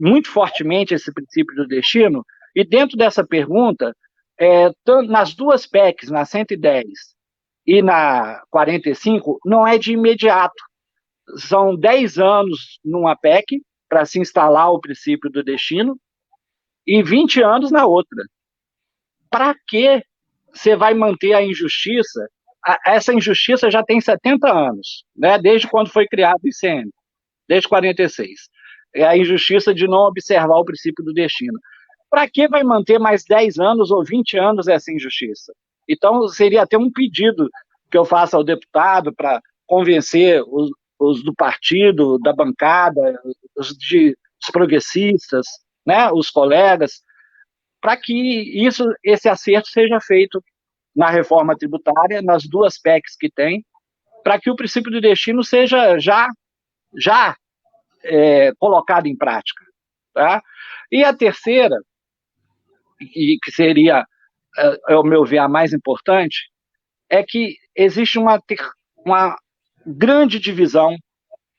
S5: muito fortemente esse princípio do destino? E dentro dessa pergunta, nas 2 PECs, na 110 e na 45, não é de imediato. São 10 anos numa PEC para se instalar o princípio do destino e 20 anos na outra. Para que você vai manter a injustiça? Essa injustiça já tem 70 anos, né, desde quando foi criado o ICM. desde 46. É a injustiça de não observar o princípio do destino. Para que vai manter mais 10 anos ou 20 anos essa injustiça? Então, seria até um pedido que eu faço ao deputado para convencer os do partido, da bancada, os progressistas, né, os colegas, para que esse acerto seja feito na reforma tributária, nas duas PECs que tem, para que o princípio do destino seja já colocado em prática. Tá? E a terceira, e que seria, ao meu ver, a mais importante, é que existe uma grande divisão,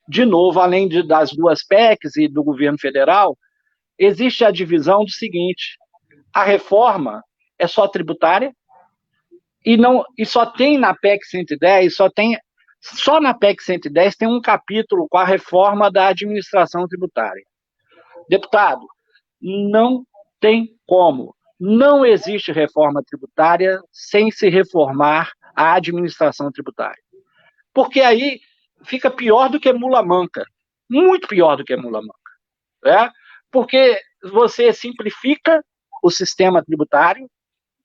S5: de novo, além das duas PECs e do governo federal, existe a divisão do seguinte: a reforma é só tributária e só tem na PEC 110, só na PEC 110 tem um capítulo com a reforma da administração tributária. Deputado, não tem como. Não existe reforma tributária sem se reformar a administração tributária. Porque aí fica pior do que mula manca. Muito pior do que mula manca. Né? Porque você simplifica o sistema tributário,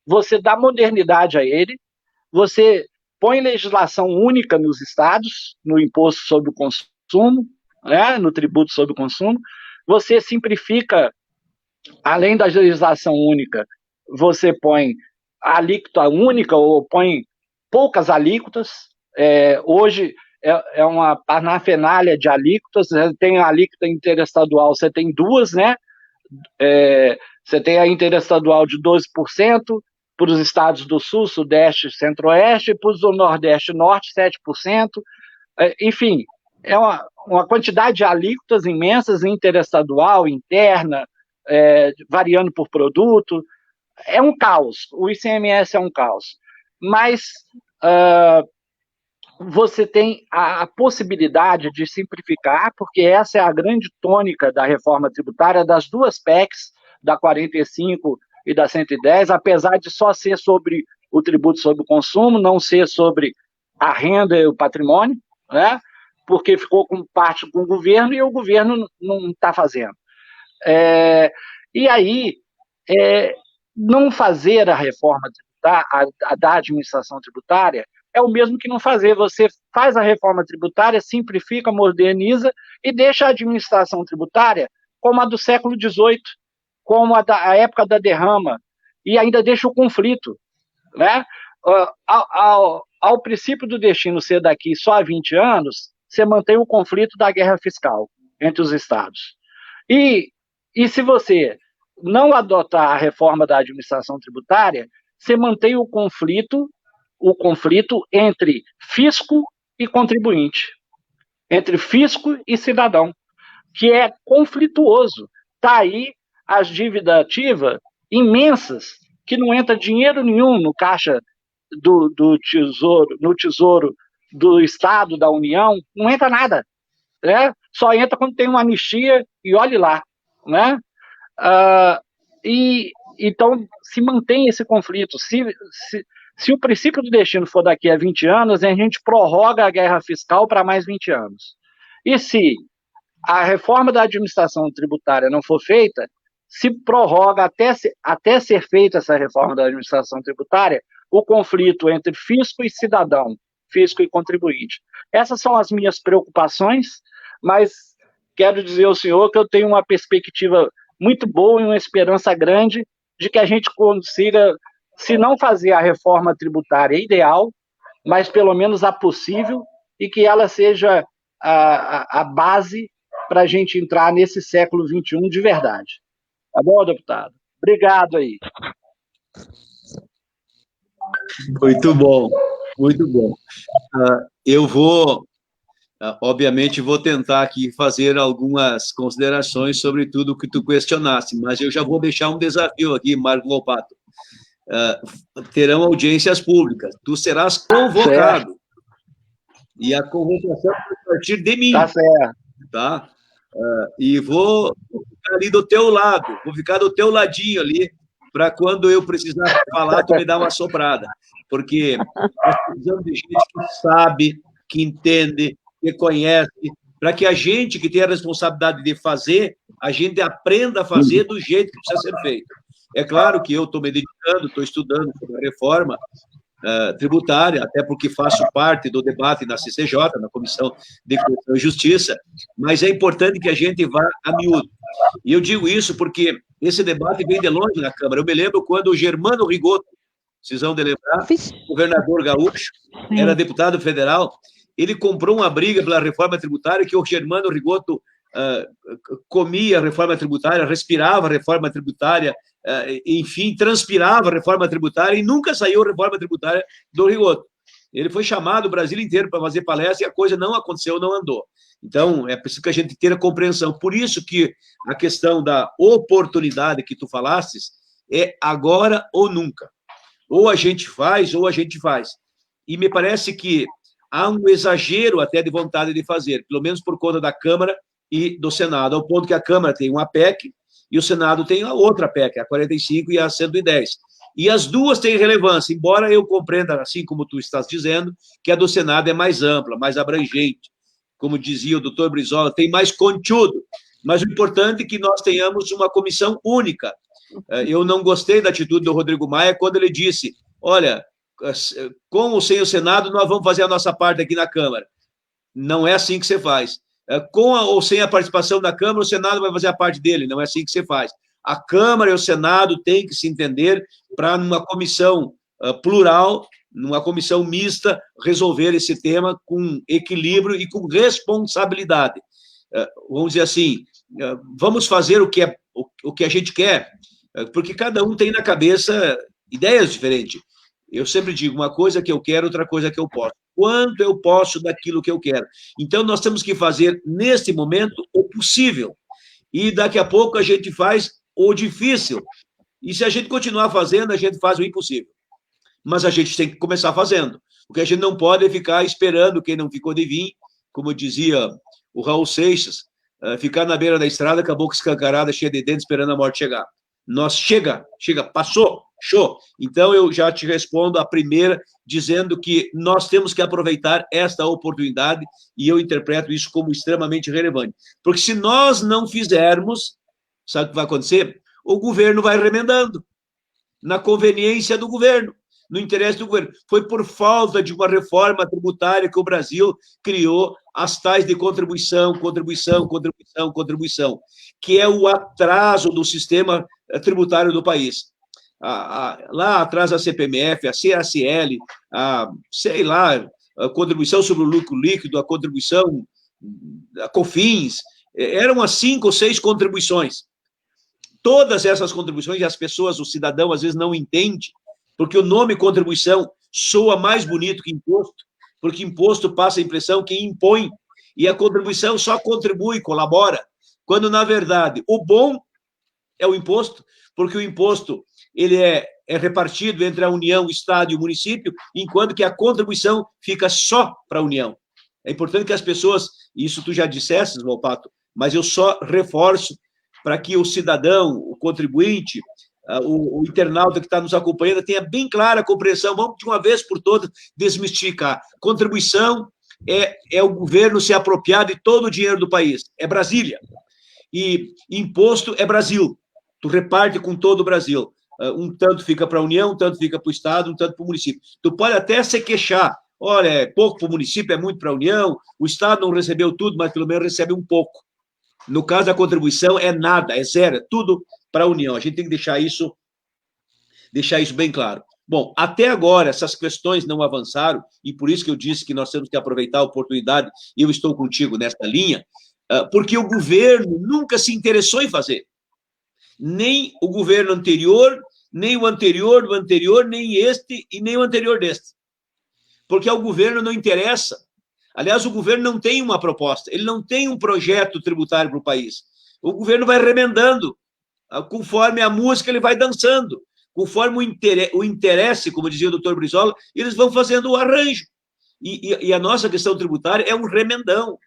S5: você dá modernidade a ele, você põe legislação única nos estados, no imposto sobre o consumo, né? No tributo sobre o consumo, você simplifica, além da legislação única, você põe a alíquota única ou põe poucas alíquotas. Hoje é uma parafernália de alíquotas. Você tem a alíquota interestadual, você tem duas, né? Você tem a interestadual de 12% para os estados do Sul, Sudeste e Centro-Oeste, e para os do Nordeste e Norte, 7%. Enfim, é uma quantidade de alíquotas imensas, interestadual, interna, variando por produto. É um caos, o ICMS é um caos. Mas você tem a possibilidade de simplificar, porque essa é a grande tônica da reforma tributária das duas PECs, da 45 e da 110, apesar de só ser sobre o tributo sobre o consumo, não ser sobre a renda e o patrimônio, né? Porque ficou com parte com o governo e o governo não está fazendo. E aí, não fazer a reforma tributária, da administração tributária, é o mesmo que não fazer. Você faz a reforma tributária, simplifica, moderniza e deixa a administração tributária como a do século XVIII, como a época da derrama, e ainda deixa o conflito. Né? Ao princípio do destino ser daqui só há 20 anos, você mantém o conflito da guerra fiscal entre os estados. E se você não adotar a reforma da administração tributária, você mantém o conflito entre fisco e contribuinte, entre fisco e cidadão, que é conflituoso. Está aí as dívidas ativas imensas, que não entra dinheiro nenhum no caixa do Tesouro, no Tesouro do Estado, da União, não entra nada. Né? Só entra quando tem uma anistia e olhe lá. Né? Então, se mantém esse conflito. Se o princípio do destino for daqui a 20 anos, a gente prorroga a guerra fiscal para mais 20 anos. E se a reforma da administração tributária não for feita, se prorroga até ser feita essa reforma da administração tributária, o conflito entre fisco e cidadão, fisco e contribuinte. Essas são as minhas preocupações, mas quero dizer ao senhor que eu tenho uma perspectiva muito boa e uma esperança grande de que a gente consiga, se não fazer a reforma tributária ideal, mas pelo menos a possível, e que ela seja a base para a gente entrar nesse século XXI de verdade. Tá bom, deputado? Obrigado aí.
S1: Muito bom, muito bom. Eu obviamente, vou tentar aqui fazer algumas considerações sobre tudo o que tu questionaste, mas eu já vou deixar um desafio aqui, Marco Lopato. Terão audiências públicas, tu serás convocado, certo. E a convocação vai partir de mim.
S5: Tá certo.
S1: Tá? E vou ficar ali do teu lado, vou ficar do teu ladinho ali, para quando eu precisar falar, tu me dá uma soprada, porque nós precisamos de gente que sabe, que entende, que conhece, para que a gente que tem a responsabilidade de fazer, a gente aprenda a fazer do jeito que precisa ser feito. É claro que eu estou me dedicando, estou estudando sobre a reforma tributária, até porque faço parte do debate na CCJ, na Comissão de Constituição e Justiça, mas é importante que a gente vá a miúdo. E eu digo isso porque esse debate vem de longe na Câmara. Eu me lembro quando o Germano Rigoto, vocês vão de lembrar, governador gaúcho, era deputado federal, ele comprou uma briga pela reforma tributária que o Germano Rigoto comia a reforma tributária, respirava a reforma tributária, enfim, transpirava a reforma tributária e nunca saiu a reforma tributária do Rigoto. Ele foi chamado o Brasil inteiro para fazer palestra e a coisa não aconteceu, não andou. Então, é preciso que a gente tenha compreensão. Por isso que a questão da oportunidade que tu falastes é agora ou nunca. Ou a gente faz, ou a gente faz. E me parece que há um exagero até de vontade de fazer, pelo menos por conta da Câmara e do Senado, ao ponto que a Câmara tem uma PEC e o Senado tem a outra PEC, a 45 e a 110. E as duas têm relevância, embora eu compreenda, assim como tu estás dizendo, que a do Senado é mais ampla, mais abrangente. Como dizia o doutor Brizola, tem mais conteúdo. Mas o importante é que nós tenhamos uma comissão única. Eu não gostei da atitude do Rodrigo Maia quando ele disse, olha, com ou sem o Senado, nós vamos fazer a nossa parte aqui na Câmara. Não é assim que você faz. Com ou sem a participação da Câmara, o Senado vai fazer a parte dele. Não é assim que você faz. A Câmara e o Senado têm que se entender para, numa comissão plural, numa comissão mista, resolver esse tema com equilíbrio e com responsabilidade. Vamos dizer assim, vamos fazer o que a gente quer, porque cada um tem na cabeça ideias diferentes. Eu sempre digo, uma coisa que eu quero, outra coisa que eu posso. Quanto eu posso daquilo que eu quero? Então, nós temos que fazer, neste momento, o possível. E daqui a pouco a gente faz o difícil. E se a gente continuar fazendo, a gente faz o impossível. Mas a gente tem que começar fazendo. Porque a gente não pode ficar esperando quem não ficou de vir, como dizia o Raul Seixas, ficar na beira da estrada com a boca escancarada, cheia de dentes, esperando a morte chegar. Nós chega, passou, show. Então, eu já te respondo a primeira, dizendo que nós temos que aproveitar esta oportunidade, e eu interpreto isso como extremamente relevante. Porque se nós não fizermos, sabe o que vai acontecer? O governo vai remendando, na conveniência do governo, no interesse do governo. Foi por falta de uma reforma tributária que o Brasil criou as tais de contribuição, que é o atraso do sistema tributário do país. Lá atrás a CPMF, a CACL, sei lá, a contribuição sobre o lucro líquido, a contribuição, a COFINS, eram as 5 ou 6 contribuições. Todas essas contribuições, e as pessoas, o cidadão, às vezes não entende, porque o nome contribuição soa mais bonito que imposto, porque imposto passa a impressão que impõe, e a contribuição só contribui, colabora, quando, na verdade, o bom é o imposto, porque o imposto ele é repartido entre a União, o Estado e o município, enquanto que a contribuição fica só para a União. É importante que as pessoas, isso tu já disseste, Volpato, mas eu só reforço para que o cidadão, o contribuinte, o internauta que está nos acompanhando tenha bem clara a compreensão. Vamos, de uma vez por todas, desmistificar. Contribuição é o governo se apropriar de todo o dinheiro do país. É Brasília. E imposto é Brasil. Tu reparte com todo o Brasil. Um tanto fica para a União, um tanto fica para o Estado, um tanto para o município. Tu pode até se queixar. Olha, é pouco para o município, é muito para a União. O Estado não recebeu tudo, mas pelo menos recebe um pouco. No caso da contribuição, é nada, é zero, é tudo para a União. A gente tem que deixar isso bem claro. Bom, até agora, essas questões não avançaram, e por isso que eu disse que nós temos que aproveitar a oportunidade, e eu estou contigo nesta linha, porque o governo nunca se interessou em fazer. Nem o governo anterior, nem o anterior do anterior, nem este e nem o anterior deste. Porque ao governo não interessa. Aliás, o governo não tem uma proposta, ele não tem um projeto tributário para o país. O governo vai remendando, conforme a música ele vai dançando, conforme o interesse, como dizia o doutor Brizola, eles vão fazendo o arranjo. E a nossa questão tributária é um remendão,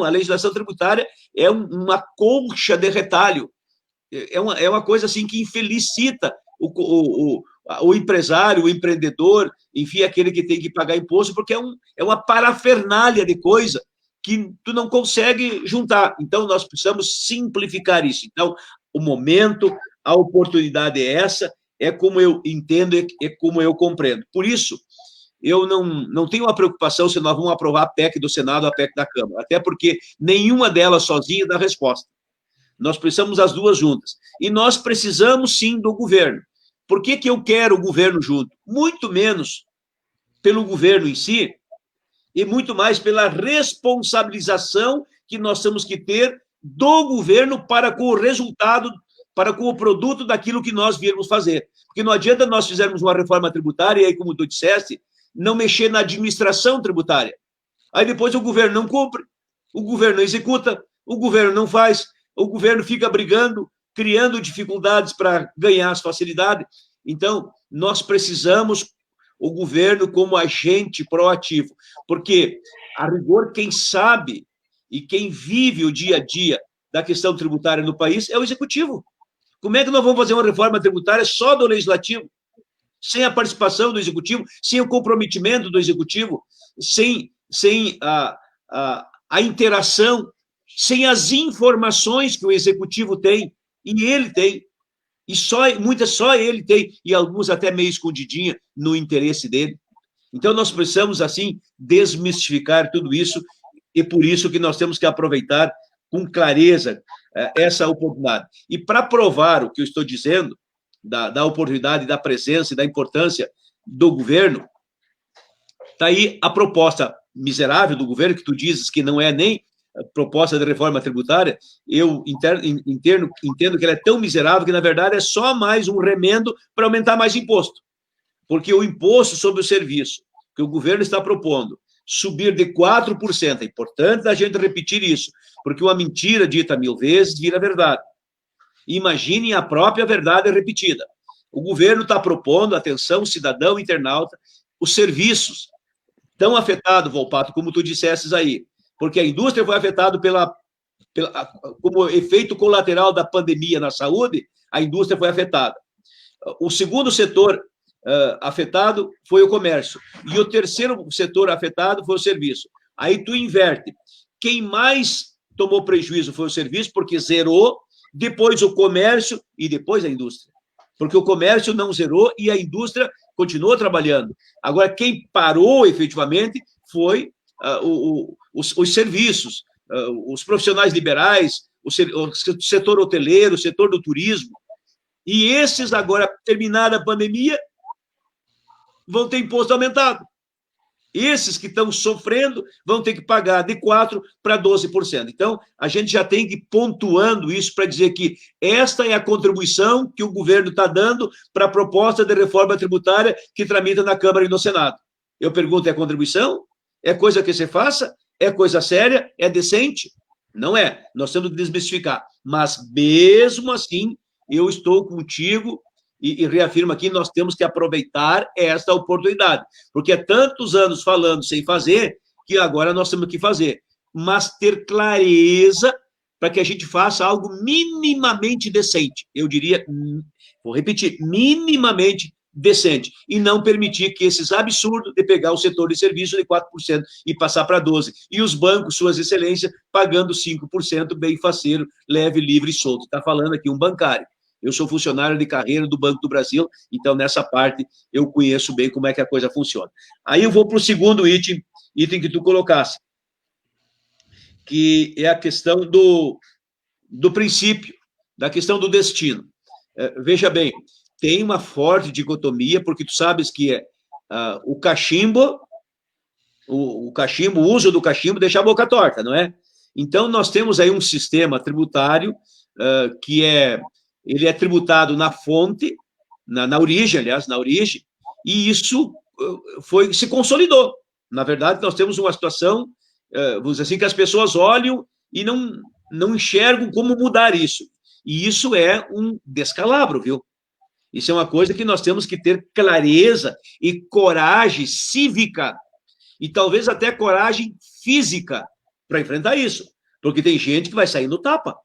S1: a legislação tributária é uma colcha de retalho, é uma coisa assim que infelicita o empresário, o empreendedor, enfim, aquele que tem que pagar imposto, porque é uma parafernália de coisa que tu não consegue juntar. Então, nós precisamos simplificar isso. Então, o momento, a oportunidade é essa, é como eu entendo, é como eu compreendo. Por isso, eu não tenho uma preocupação se nós vamos aprovar a PEC do Senado ou a PEC da Câmara, até porque nenhuma delas sozinha dá resposta. Nós precisamos das duas juntas. E nós precisamos, sim, do governo. Por que eu quero o governo junto? Muito menos pelo governo em si, e muito mais pela responsabilização que nós temos que ter do governo para com o resultado, para com o produto daquilo que nós virmos fazer. Porque não adianta nós fizermos uma reforma tributária, e aí, como tu disseste, não mexer na administração tributária. Aí depois o governo não cumpre, o governo não executa, o governo não faz, o governo fica brigando, criando dificuldades para ganhar as facilidades. Então, nós precisamos o governo como agente proativo, porque, a rigor, quem sabe e quem vive o dia a dia da questão tributária no país é o executivo. Como é que nós vamos fazer uma reforma tributária só do legislativo, sem a participação do executivo, sem o comprometimento do executivo, sem a interação, sem as informações que o executivo tem, e ele tem, e muitas só ele tem, e algumas até meio escondidinha no interesse dele. Então, nós precisamos, assim, desmistificar tudo isso, e por isso que nós temos que aproveitar com clareza essa oportunidade. E para provar o que eu estou dizendo, da oportunidade, da presença e da importância do governo, está aí a proposta miserável do governo, que tu dizes que não é nem proposta de reforma tributária. Eu entendo que ela é tão miserável que, na verdade, é só mais um remendo para aumentar mais imposto. Porque o imposto sobre o serviço que o governo está propondo subir de 4%, é importante a gente repetir isso, porque uma mentira dita 1000 vezes vira verdade. Imaginem a própria verdade repetida. O governo está propondo, atenção, cidadão, internauta, os serviços tão afetados, Volpato, como tu dissesses aí, porque a indústria foi afetada como efeito colateral da pandemia na saúde, a indústria foi afetada. O segundo setor afetado foi o comércio, e o terceiro setor afetado foi o serviço. Aí tu inverte. Quem mais tomou prejuízo foi o serviço, porque zerou, depois o comércio e depois a indústria. Porque o comércio não zerou e a indústria continuou trabalhando. Agora, quem parou efetivamente foi os serviços, os profissionais liberais, o setor hoteleiro, o setor do turismo. E esses, agora, terminada a pandemia, vão ter imposto aumentado. Esses que estão sofrendo vão ter que pagar de 4% para 12%. Então, a gente já tem que ir pontuando isso para dizer que esta é a contribuição que o governo está dando para a proposta de reforma tributária que tramita na Câmara e no Senado. Eu pergunto, é contribuição? É coisa que você faça? É coisa séria? É decente? Não é. Nós temos que desmistificar. Mas, mesmo assim, eu estou contigo e reafirmo aqui, nós temos que aproveitar esta oportunidade, porque é tantos anos falando sem fazer, que agora nós temos que fazer, mas ter clareza para que a gente faça algo minimamente decente, eu diria, vou repetir, minimamente decente, e não permitir que esses absurdos de pegar o setor de serviço de 4% e passar para 12%, e os bancos, suas excelências, pagando 5%, bem faceiro, leve, livre e solto. Está falando aqui um bancário. Eu sou funcionário de carreira do Banco do Brasil, então, nessa parte, eu conheço bem como é que a coisa funciona. Aí eu vou para o segundo item que tu colocasse, que é a questão do princípio, da questão do destino. Veja bem, tem uma forte dicotomia, porque tu sabes que o cachimbo, o uso do cachimbo deixa a boca torta, não é? Então, nós temos aí um sistema tributário que ele é tributado na fonte, na origem, aliás, e isso se consolidou. Na verdade, nós temos uma situação, vamos dizer assim, que as pessoas olham e não enxergam como mudar isso. E isso é um descalabro, viu? Isso é uma coisa que nós temos que ter clareza e coragem cívica, e talvez até coragem física para enfrentar isso, porque tem gente que vai sair no tapa.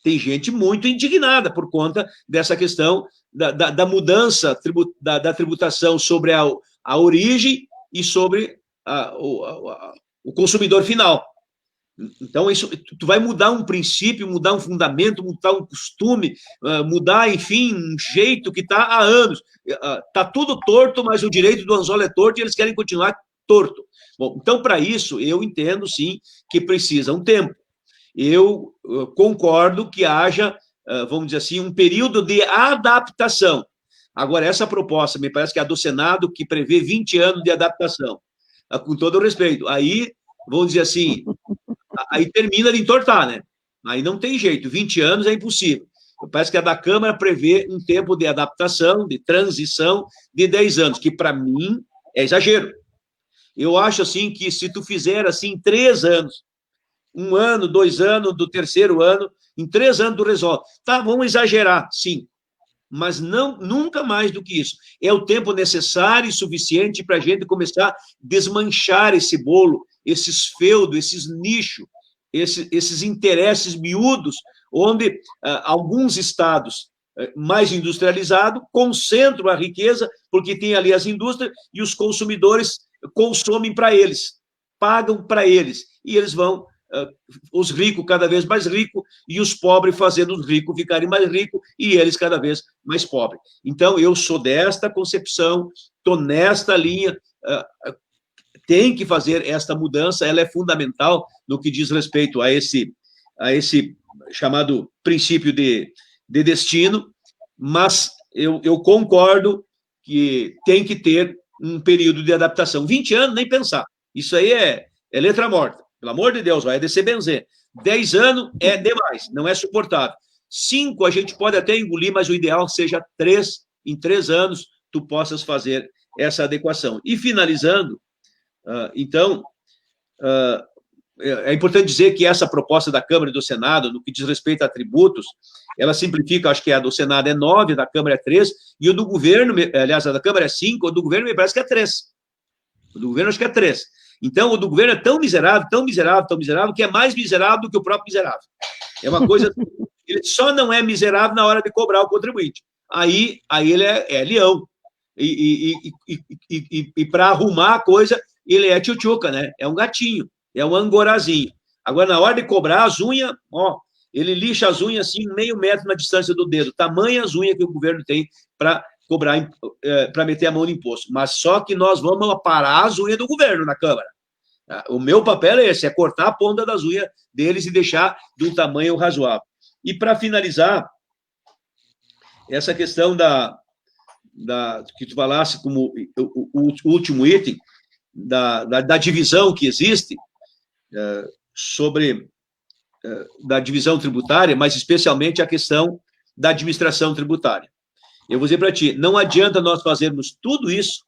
S1: Tem gente muito indignada por conta dessa questão da mudança da tributação sobre a origem e sobre o consumidor final. Então, isso, tu vai mudar um princípio, mudar um fundamento, mudar um costume, mudar, enfim, um jeito que está há anos. Está tudo torto, mas o direito do anzol é torto e eles querem continuar torto. Bom, então, para isso, eu entendo, sim, que precisa um tempo. Eu concordo que haja, vamos dizer assim, um período de adaptação. Agora, essa proposta, me parece que é a do Senado, que prevê 20 anos de adaptação. Com todo o respeito. Aí, vamos dizer assim, aí termina de entortar, né? Aí não tem jeito, 20 anos é impossível. Parece que a da Câmara prevê um tempo de adaptação, de transição, de 10 anos, que para mim é exagero. Eu acho, assim, que se tu fizer, assim, 3 anos, 1 ano, 2 anos, do terceiro ano, em 3 anos tu resolve. Tá, vamos exagerar, sim, mas não, nunca mais do que isso. É o tempo necessário e suficiente para a gente começar a desmanchar esse bolo, esses feudos, esses nichos, esses interesses miúdos, onde alguns estados mais industrializados concentram a riqueza, porque tem ali as indústrias, e os consumidores consomem para eles, pagam para eles, e eles vão, os ricos cada vez mais ricos, e os pobres fazendo os ricos ficarem mais ricos, e eles cada vez mais pobres. Então, eu sou desta concepção, estou nesta linha, tem que fazer esta mudança, ela é fundamental no que diz respeito a esse chamado princípio de destino, mas eu concordo que tem que ter um período de adaptação. 20 anos, nem pensar. Isso aí é letra morta. Pelo amor de Deus, vai descer benzer. 10 anos é demais, não é suportável. 5 a gente pode até engolir, mas o ideal seja 3, em 3 anos tu possas fazer essa adequação. E finalizando, então, é importante dizer que essa proposta da Câmara e do Senado, no que diz respeito a tributos, ela simplifica, acho que a do Senado é 9, da Câmara é 3, e o do governo, aliás, a da Câmara é 5, o do governo me parece que é 3. O do governo acho que é 3. Então, o do governo é tão miserável, tão miserável, tão miserável, que é mais miserável do que o próprio miserável. É uma coisa... ele só não é miserável na hora de cobrar o contribuinte. Aí ele é leão. E para arrumar a coisa, ele é tchutchuca, né? É um gatinho, é um angorazinho. Agora, na hora de cobrar as unhas, ele lixa as unhas assim, meio metro na distância do dedo. Tamanha as unhas que o governo tem para cobrar, para meter a mão no imposto. Mas só que nós vamos parar as unhas do governo na Câmara. O meu papel é esse, é cortar a ponta das unhas deles e deixar de um tamanho razoável. E, para finalizar, essa questão que tu falasse como o último item, da divisão que existe, da divisão tributária, mas especialmente a questão da administração tributária. Eu vou dizer para ti, não adianta nós fazermos tudo isso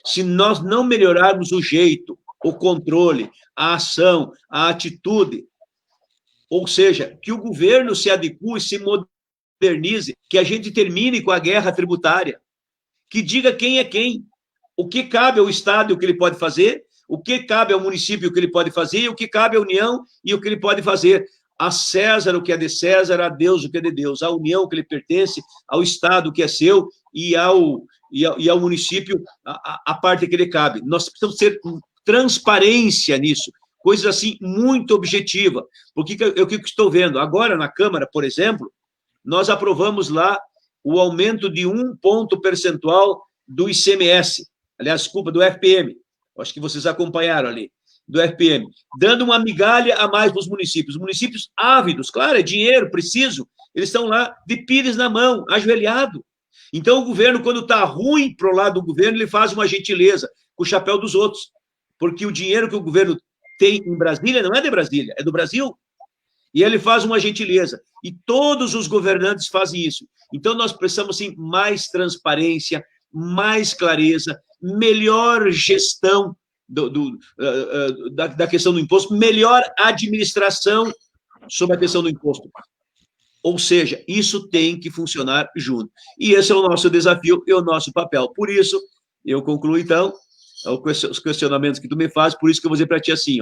S1: se nós não melhorarmos o jeito, o controle, a ação, a atitude, ou seja, que o governo se adeque, se modernize, que a gente termine com a guerra tributária, que diga quem é quem, o que cabe ao Estado e o que ele pode fazer, o que cabe ao município e o que ele pode fazer, e o que cabe à União e o que ele pode fazer. A César o que é de César, a Deus o que é de Deus, à União o que lhe pertence, ao Estado o que é seu e ao município a parte que lhe cabe. Nós precisamos ter transparência nisso, coisas assim muito objetiva. Porque o que eu estou vendo agora na Câmara, por exemplo, nós aprovamos lá o aumento de 1 ponto percentual do ICMS, aliás, desculpa, do FPM, acho que vocês acompanharam ali, do FPM, dando uma migalha a mais para os municípios. Os municípios ávidos, claro, é dinheiro, preciso, eles estão lá de pires na mão, ajoelhado. Então, o governo, quando está ruim para o lado do governo, ele faz uma gentileza com o chapéu dos outros, porque o dinheiro que o governo tem em Brasília não é de Brasília, é do Brasil. E ele faz uma gentileza. E todos os governantes fazem isso. Então, nós precisamos, sim, mais transparência, mais clareza, melhor gestão da questão do imposto, melhor administração sobre a questão do imposto. Ou seja, isso tem que funcionar junto. E esse é o nosso desafio e o nosso papel. Por isso, eu concluo, então, os questionamentos que tu me faz, por isso que eu vou dizer para ti assim,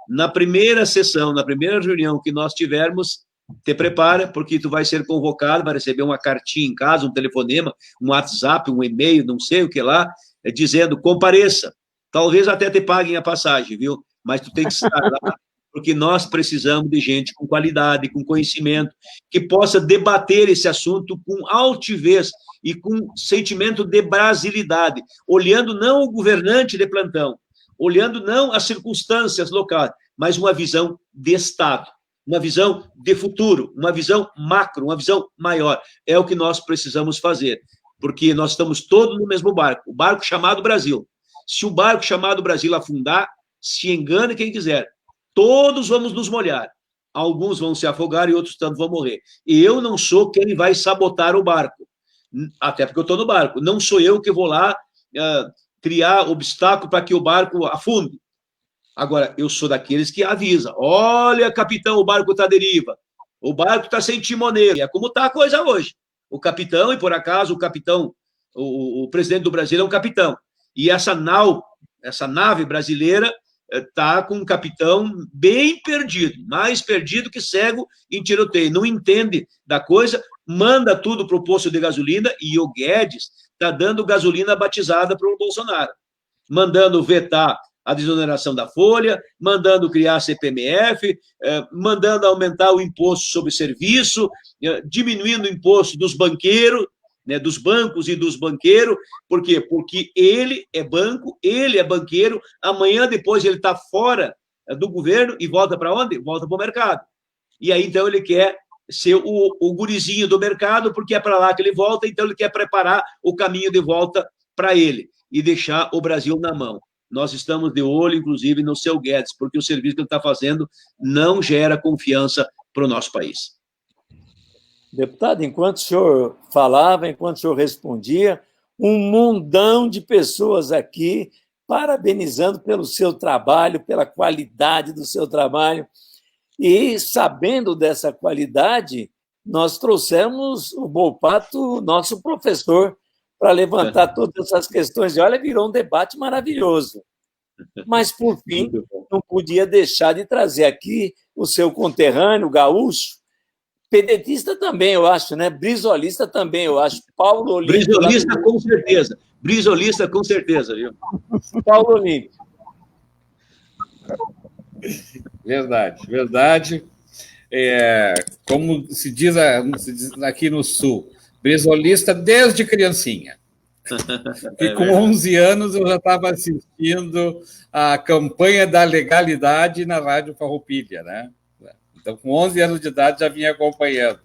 S1: na primeira sessão, na primeira reunião que nós tivermos, te prepara, porque tu vai ser convocado, vai receber uma cartinha em casa, um telefonema, um WhatsApp, um e-mail, não sei o que lá, dizendo, compareça. Talvez até te paguem a passagem, viu? Mas tu tem que estar lá, porque nós precisamos de gente com qualidade, com conhecimento, que possa debater esse assunto com altivez e com sentimento de brasilidade, olhando não o governante de plantão, olhando não as circunstâncias locais, mas uma visão de Estado, uma visão de futuro, uma visão macro, uma visão maior. É o que nós precisamos fazer, porque nós estamos todos no mesmo barco, o barco chamado Brasil. Se o barco chamado Brasil afundar, se engane quem quiser, todos vamos nos molhar. Alguns vão se afogar e outros tantos vão morrer. E eu não sou quem vai sabotar o barco, até porque eu estou no barco. Não sou eu que vou lá criar obstáculo para que o barco afunde. Agora, eu sou daqueles que avisa. Olha, capitão, o barco está à deriva. O barco está sem timoneiro. É como está a coisa hoje. O capitão, e por acaso o capitão, o presidente do Brasil é um capitão. E essa nave brasileira está com um capitão bem perdido, mais perdido que cego em tiroteio. Não entende da coisa, manda tudo para o posto de gasolina, e o Guedes está dando gasolina batizada para o Bolsonaro, mandando vetar a desoneração da folha, mandando criar a CPMF, mandando aumentar o imposto sobre serviço, diminuindo o imposto dos banqueiros, né, dos bancos e dos banqueiros. Por quê? Porque ele é banco, ele é banqueiro, amanhã depois ele está fora do governo e volta para onde? Volta para o mercado. E aí, então, ele quer ser o gurizinho do mercado, porque é para lá que ele volta, então ele quer preparar o caminho de volta para ele e deixar o Brasil na mão. Nós estamos de olho, inclusive, no seu Guedes, porque o serviço que ele está fazendo não gera confiança para o nosso país.
S2: Deputado, enquanto o senhor falava, enquanto o senhor respondia, um mundão de pessoas aqui parabenizando pelo seu trabalho, pela qualidade do seu trabalho. E, sabendo dessa qualidade, nós trouxemos o Volpato, nosso professor, para levantar todas essas questões. E olha, virou um debate maravilhoso. Mas, por fim, não podia deixar de trazer aqui o seu conterrâneo, gaúcho, pedetista também, eu acho, né? Brisolista também, eu acho. Paulo Olímpio.
S1: Brisolista, com certeza. Brisolista, com certeza, viu?
S2: Paulo Olímpio.
S3: Verdade, verdade. Como se diz aqui no Sul, brisolista desde criancinha. E com 11 anos eu já estava assistindo a campanha da legalidade na Rádio Farroupilha, né? Então, com 11 anos de idade, já vinha acompanhando.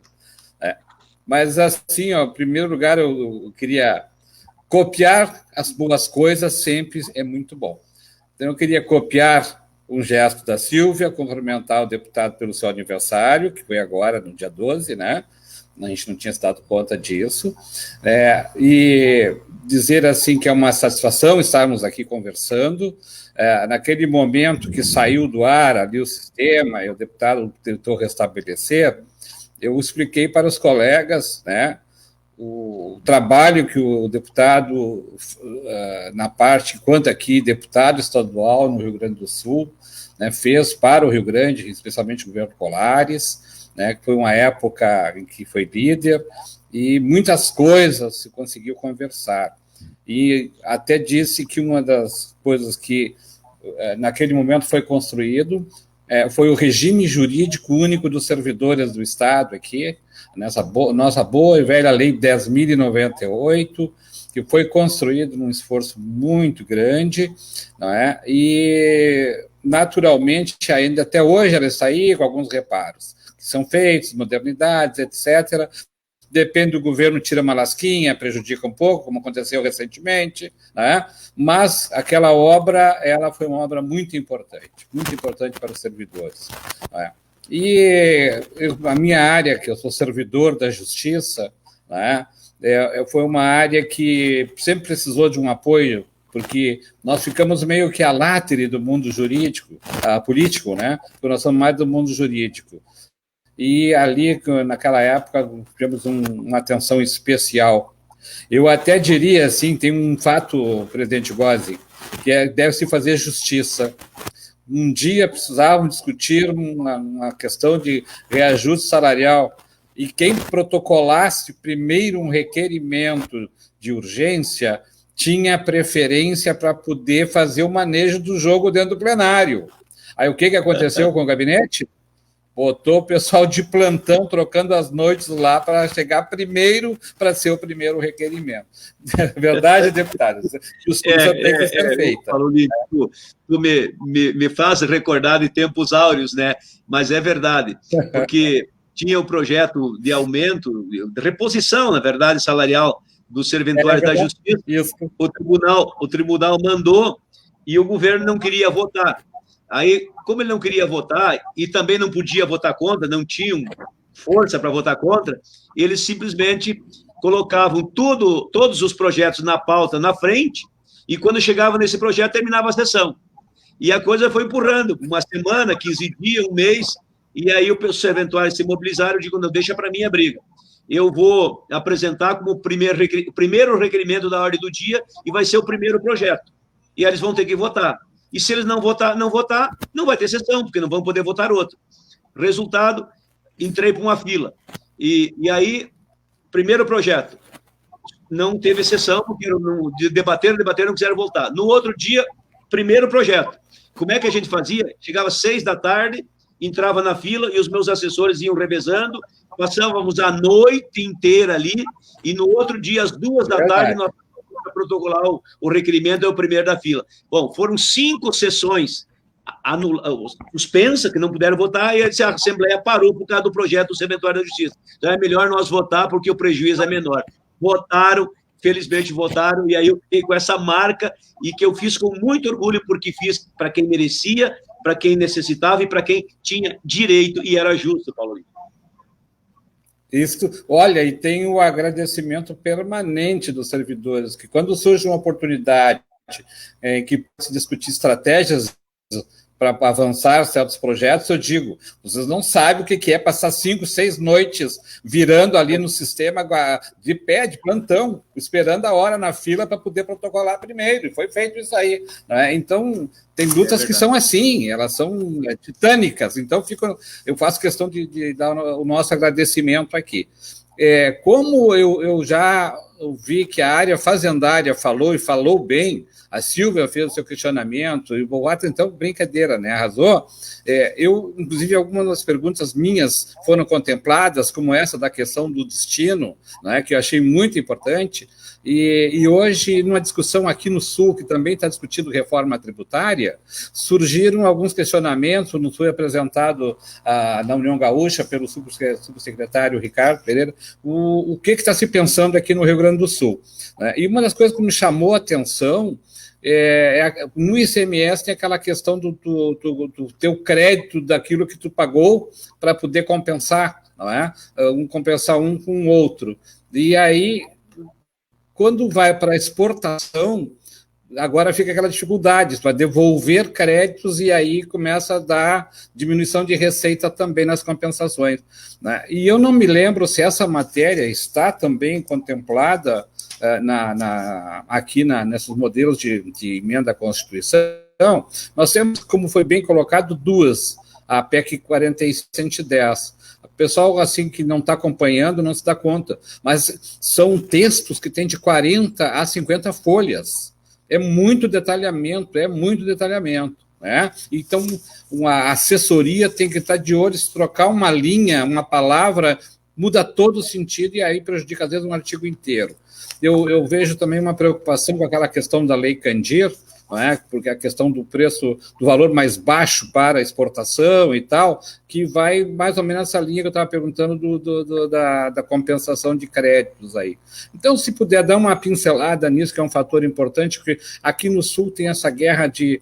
S3: Mas, assim, ó, em primeiro lugar, eu queria copiar as boas coisas, sempre é muito bom. Então, eu queria copiar um gesto da Sílvia, cumprimentar o deputado pelo seu aniversário, que foi agora, no dia 12, né? A gente não tinha se dado conta disso. E dizer, assim, que é uma satisfação estarmos aqui conversando. Naquele momento que saiu do ar ali o sistema e o deputado tentou restabelecer, eu expliquei para os colegas, né, o trabalho que o deputado, na parte, enquanto aqui deputado estadual no Rio Grande do Sul, né, fez para o Rio Grande, especialmente o governo Colares, né, que foi uma época em que foi líder, e muitas coisas se conseguiu conversar. E até disse que uma das coisas que naquele momento foi construído foi o regime jurídico único dos servidores do Estado aqui, nossa boa e velha Lei 10.098, que foi construído num esforço muito grande, não é? E, naturalmente, ainda até hoje ela está aí com alguns reparos que são feitos, modernidades, etc., depende do governo, tira uma lasquinha, prejudica um pouco, como aconteceu recentemente, né? Mas aquela obra, ela foi uma obra muito importante para os servidores. Né? E a minha área, que eu sou servidor da Justiça, né? Foi uma área que sempre precisou de um apoio, porque nós ficamos meio que a látere do mundo jurídico, político, né? Porque nós somos mais do mundo jurídico. E ali, naquela época, tivemos uma atenção especial. Eu até diria, assim, tem um fato, presidente Gozzi, que deve-se fazer justiça. Um dia precisavam discutir uma questão de reajuste salarial, e quem protocolasse primeiro um requerimento de urgência tinha preferência para poder fazer o manejo do jogo dentro do plenário. Aí o que aconteceu com o gabinete? Botou o pessoal de plantão, trocando as noites lá para chegar primeiro, para ser o primeiro requerimento. Verdade, deputado? Justiça tem que ser feita.
S1: Tu me faz recordar de tempos áureos, né? Mas é verdade, porque tinha o projeto de aumento, de reposição, na verdade, salarial dos serventuários da Justiça. Isso. O tribunal mandou e o governo não queria votar. Aí, como ele não queria votar e também não podia votar contra, não tinham força para votar contra, eles simplesmente colocavam todos os projetos na pauta na frente e quando chegava nesse projeto terminava a sessão. E a coisa foi empurrando, uma semana, 15 dias, um mês, e aí os serventuários se mobilizaram, eu digo, não, deixa para mim a briga. Eu vou apresentar como o primeiro requerimento da ordem do dia e vai ser o primeiro projeto. E eles vão ter que votar. E se eles não votar, não vai ter sessão, porque não vão poder votar outro. Resultado, entrei para uma fila. E primeiro projeto, não teve sessão, porque debateram, não quiseram voltar. No outro dia, primeiro projeto. Como é que a gente fazia? Chegava às 6 da tarde, entrava na fila e os meus assessores iam revezando, passávamos a noite inteira ali, e no outro dia, às 2 da tarde, nós para protocolar o requerimento é o primeiro da fila. Bom, foram 5 sessões suspensas, que não puderam votar, e a Assembleia parou por causa do projeto do Serventuário da Justiça. Então, é melhor nós votar, porque o prejuízo é menor. Votaram, felizmente votaram, e aí eu fiquei com essa marca, e que eu fiz com muito orgulho, porque fiz para quem merecia, para quem necessitava, e para quem tinha direito, e era justo, Paulo Lima.
S3: Isso, olha, e tem o agradecimento permanente dos servidores, que quando surge uma oportunidade que se discutir estratégias para avançar certos projetos, eu digo, vocês não sabem o que é passar 5, 6 noites virando ali no sistema de pé, de plantão, esperando a hora na fila para poder protocolar primeiro, e foi feito isso aí. Né? Então, tem lutas que são assim, elas são titânicas, então eu faço questão de dar o nosso agradecimento aqui. Como eu já vi que a área fazendária falou, e falou bem, a Silvia fez o seu questionamento, e o Boato, então, brincadeira, né? Arrasou. Inclusive, algumas das perguntas minhas foram contempladas, como essa da questão do destino, né, que eu achei muito importante, e hoje, numa discussão aqui no Sul, que também está discutindo reforma tributária, surgiram alguns questionamentos, nos foi apresentado na União Gaúcha pelo subsecretário Ricardo Pereira, o que está se pensando aqui no Rio Grande do Sul. Né? E uma das coisas que me chamou a atenção no ICMS tem aquela questão do teu crédito daquilo que tu pagou para poder compensar, não é? Compensar um com o outro. E aí, quando vai para a exportação, agora fica aquela dificuldade para devolver créditos e aí começa a dar diminuição de receita também nas compensações. Né? E eu não me lembro se essa matéria está também contemplada aqui nesses modelos de emenda à Constituição. Nós temos, como foi bem colocado, duas, a PEC 4710. O pessoal assim, que não está acompanhando não se dá conta, mas são textos que têm de 40 a 50 folhas. É muito detalhamento. Né? Então, uma assessoria tem que estar de olho, se trocar uma linha, uma palavra, muda todo o sentido e aí prejudica, às vezes, um artigo inteiro. Eu vejo também uma preocupação com aquela questão da Lei Candir, não é? Porque a questão do preço, do valor mais baixo para a exportação e tal, que vai mais ou menos nessa linha que eu estava perguntando da compensação de créditos aí. Então, se puder dar uma pincelada nisso, que é um fator importante, porque aqui no Sul tem essa guerra de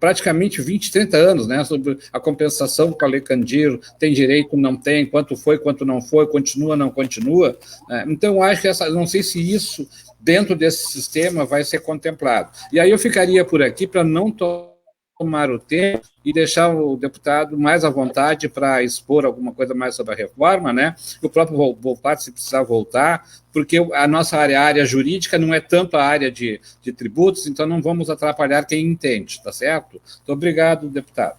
S3: praticamente 20, 30 anos, né, sobre a compensação com a Lei Candir, tem direito, não tem, quanto foi, quanto não foi, continua, não continua. Então, eu acho que não sei se isso, dentro desse sistema, vai ser contemplado. E aí eu ficaria por aqui para não tomar o tempo e deixar o deputado mais à vontade para expor alguma coisa mais sobre a reforma, né? O próprio Volpato, se precisar voltar, porque a nossa área jurídica não é tanto a área de tributos, então não vamos atrapalhar quem entende, tá certo? Muito obrigado, deputado.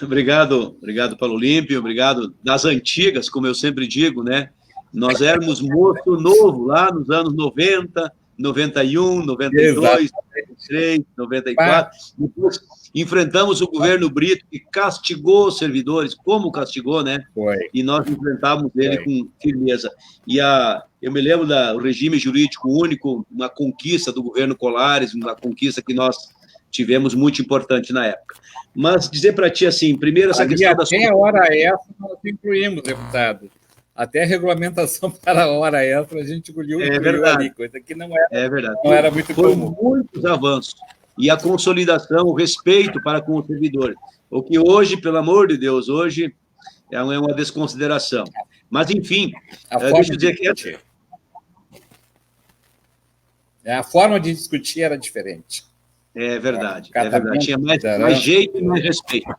S1: Obrigado, Paulo Olímpio, obrigado das antigas, como eu sempre digo, né? Nós éramos moço novo lá nos anos 90, 91, 92, 93, 94. Depois enfrentamos o governo Brito, que castigou os servidores, como castigou, né?
S3: Foi.
S1: E nós enfrentávamos ele com firmeza. Eu me lembro do regime jurídico único, uma conquista do governo Colares, uma conquista que nós tivemos muito importante na época. Mas dizer para ti assim, primeiro essa questão da...
S3: Até a hora extra nós incluímos, deputado. Até a regulamentação para a hora extra a gente incluiu ali, coisa que não era muito comum.
S1: Foram muitos avanços. E a consolidação, o respeito para com os servidores. O que hoje, pelo amor de Deus, hoje é uma desconsideração. Mas, enfim, deixa eu dizer que...
S3: A forma de discutir era diferente.
S1: É verdade. Tinha mais jeito e mais respeito.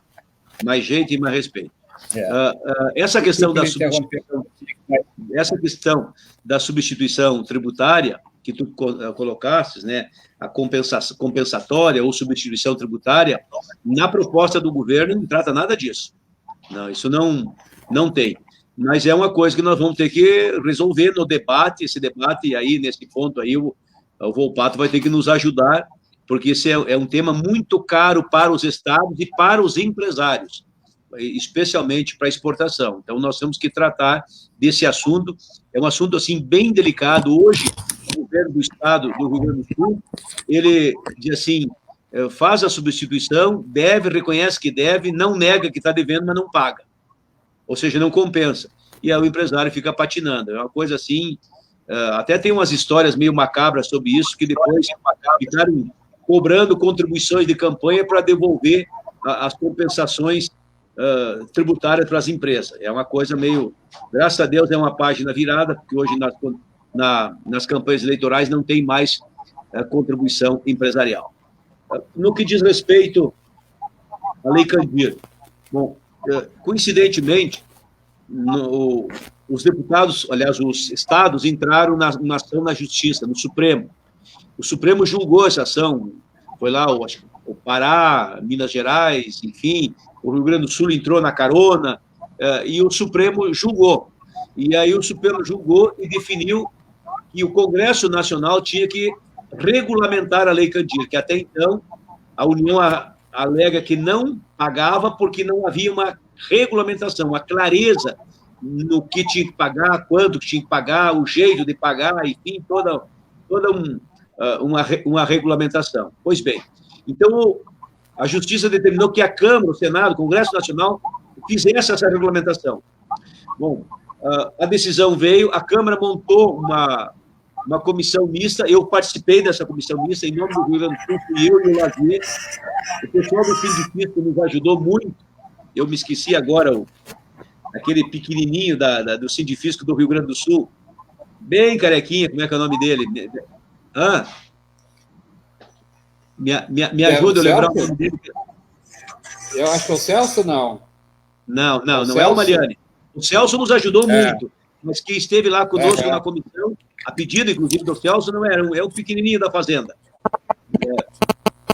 S1: Mais jeito e mais respeito. Essa questão da substituição tributária que tu colocaste, né, a compensatória ou substituição tributária, na proposta do governo não trata nada disso. Não, isso não tem. Mas é uma coisa que nós vamos ter que resolver no debate, esse debate aí, nesse ponto aí, o Volpato vai ter que nos ajudar, porque esse é um tema muito caro para os estados e para os empresários, especialmente para exportação. Então, nós temos que tratar desse assunto. É um assunto, assim, bem delicado. Hoje, o governo do estado do Rio Grande do Sul, ele diz assim, faz a substituição, reconhece que deve, não nega que está devendo, mas não paga. Ou seja, não compensa. E aí o empresário fica patinando. É uma coisa assim... até tem umas histórias meio macabras sobre isso, que depois ficaram cobrando contribuições de campanha para devolver as compensações tributárias para as empresas. É uma coisa meio... Graças a Deus é uma página virada, porque hoje nas campanhas eleitorais não tem mais contribuição empresarial. No que diz respeito à Lei Candir, bom, coincidentemente, os deputados, aliás, os estados entraram na ação na Justiça, no Supremo. O Supremo julgou essa ação, foi lá o Pará, Minas Gerais, enfim, o Rio Grande do Sul entrou na carona, e o Supremo julgou. E aí o Supremo julgou e definiu que o Congresso Nacional tinha que regulamentar a Lei Candir, que até então a União alega que não pagava porque não havia uma regulamentação, uma clareza no que tinha que pagar, quanto que tinha que pagar, o jeito de pagar, enfim, toda uma regulamentação. Pois bem, então a Justiça determinou que a Câmara, o Senado, o Congresso Nacional fizesse essa regulamentação. Bom, a decisão veio, a Câmara montou uma comissão mista, eu participei dessa comissão mista, em nome do Rio Grande do Sul, fui eu e o Lazier, o pessoal do Sindifisco nos ajudou muito, eu me esqueci agora, aquele pequenininho do Sindifisco do Rio Grande do Sul, bem carequinha, como é que é o nome dele? Me ajuda a lembrar o nome dele.
S3: Eu acho que é o Celso, não.
S1: Não é o Mariani. O Celso nos ajudou muito, mas quem esteve lá conosco na comissão, a pedido, inclusive, do Celso, não era, é o pequenininho da Fazenda.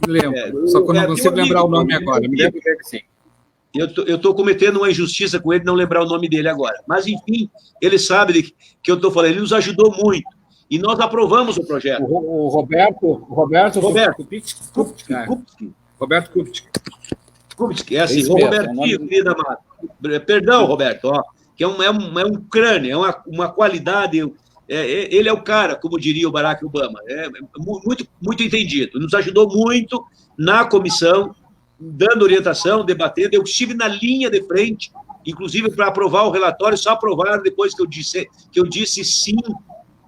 S3: Lembro, só que eu não consigo lembrar o nome agora, me lembro que sim.
S1: Eu estou cometendo uma injustiça com ele não lembrar o nome dele agora. Mas, enfim, ele sabe que eu estou falando. Ele nos ajudou muito. E nós aprovamos o projeto.
S3: O Roberto
S1: Kupchik, é assim, o Robertinho, querida amada. Perdão, Roberto, que é um crânio, é uma qualidade. Ele é o cara, como diria o Barack Obama. Muito, muito entendido. Nos ajudou muito na comissão, dando orientação, debatendo. Eu estive na linha de frente, inclusive para aprovar o relatório, só aprovaram depois que eu disse sim,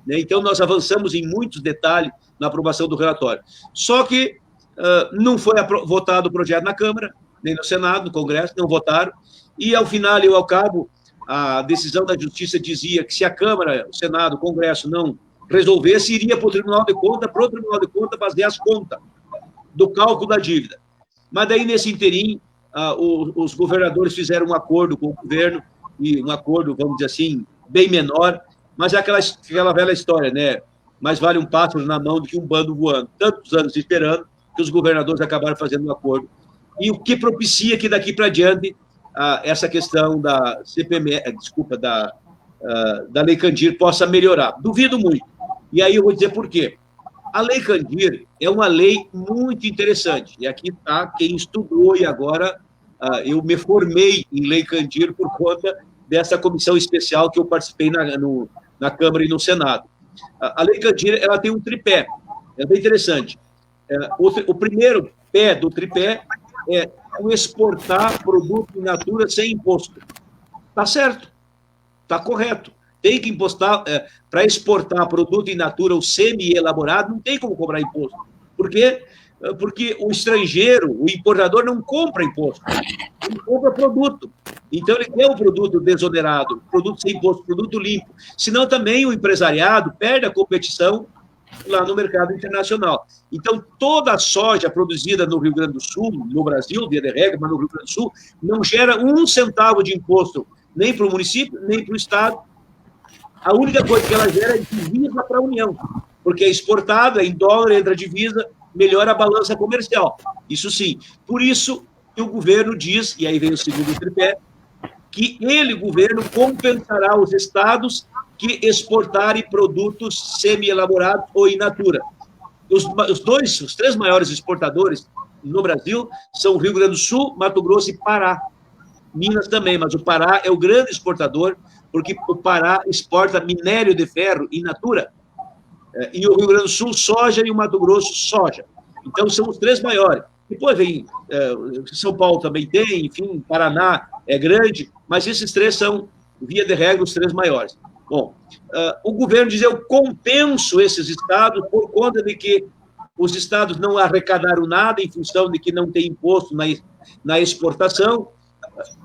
S1: né? Então, nós avançamos em muitos detalhes na aprovação do relatório. Só que não foi votado o projeto na Câmara, nem no Senado, no Congresso, não votaram, e ao final e ao cabo, a decisão da Justiça dizia que se a Câmara, o Senado, o Congresso não resolvesse, iria para o Tribunal de Contas, fazer as contas do cálculo da dívida. Mas daí, nesse interim, os governadores fizeram um acordo com o governo, e um acordo, vamos dizer assim, bem menor, mas é aquela velha história, né? Mais vale um pássaro na mão do que um bando voando. Tantos anos esperando que os governadores acabaram fazendo um acordo. E o que propicia que daqui para diante essa questão da da Lei Candir possa melhorar. Duvido muito. E aí eu vou dizer por quê. A Lei Candir é uma lei muito interessante, e aqui está quem estudou, e agora eu me formei em Lei Candir por conta dessa comissão especial que eu participei na Câmara e no Senado. A Lei Candir, ela tem um tripé, é bem interessante. O primeiro pé do tripé é o exportar produto in natura sem imposto. Está certo, está correto. Tem que impostar, para exportar produto in natura ou semi-elaborado, não tem como cobrar imposto. Por quê? Porque o estrangeiro, o importador, não compra imposto, ele compra produto. Então, ele quer um produto desonerado, produto sem imposto, produto limpo. Senão, também o empresariado perde a competição lá no mercado internacional. Então, toda a soja produzida no Rio Grande do Sul, no Brasil, via de regra, mas no Rio Grande do Sul, não gera 1 centavo de imposto, nem para o município, nem para o Estado. A única coisa que ela gera é divisa para a União, porque é exportado, é em dólar, entra divisa, melhora a balança comercial. Isso sim. Por isso que o governo diz, e aí vem o segundo tripé, que ele, governo, compensará os estados que exportarem produtos semi-elaborados ou in natura. Os 3 maiores exportadores no Brasil são o Rio Grande do Sul, Mato Grosso e Pará. Minas também, mas o Pará é o grande exportador, porque o Pará exporta minério de ferro in natura, e o Rio Grande do Sul, soja, e o Mato Grosso, soja. Então, são os 3 maiores. Depois vem São Paulo também tem, enfim, Paraná é grande, mas esses 3 são, via de regra, os 3 maiores. Bom, o governo diz, eu compenso esses estados por conta de que os estados não arrecadaram nada em função de que não tem imposto na exportação,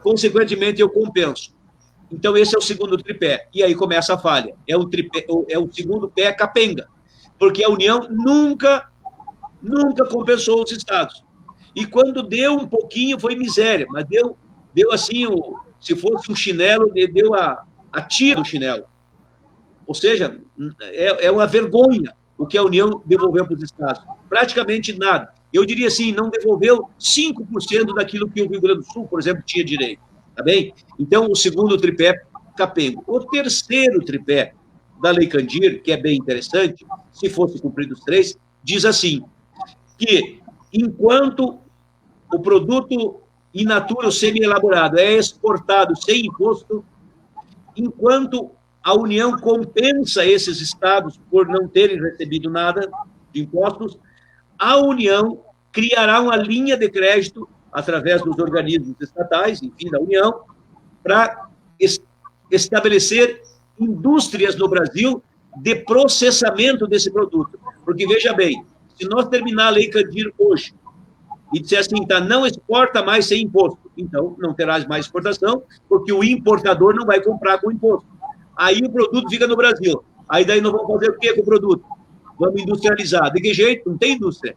S1: consequentemente, eu compenso. Então, esse é o segundo tripé. E aí começa a falha. É o segundo pé capenga, porque a União nunca compensou os estados. E quando deu um pouquinho, foi miséria, mas deu assim, se fosse um chinelo, deu a tira do chinelo. Ou seja, é uma vergonha o que a União devolveu para os estados. Praticamente nada. Eu diria assim, não devolveu 5% daquilo que o Rio Grande do Sul, por exemplo, tinha direito. Tá bem? Então, o segundo tripé, capengo. O terceiro tripé da Lei Candir, que é bem interessante, se fosse cumprido os 3, diz assim, que enquanto o produto in natura ou semi-elaborado é exportado sem imposto, enquanto a União compensa esses estados por não terem recebido nada de impostos, a União criará uma linha de crédito através dos organismos estatais, enfim, da União, para estabelecer indústrias no Brasil de processamento desse produto. Porque, veja bem, se nós terminar a Lei Candir hoje e disser assim, tá, não exporta mais sem imposto, então não terás mais exportação, porque o importador não vai comprar com imposto. Aí o produto fica no Brasil. Aí daí nós vamos fazer o quê com o produto? Vamos industrializar. De que jeito? Não tem indústria.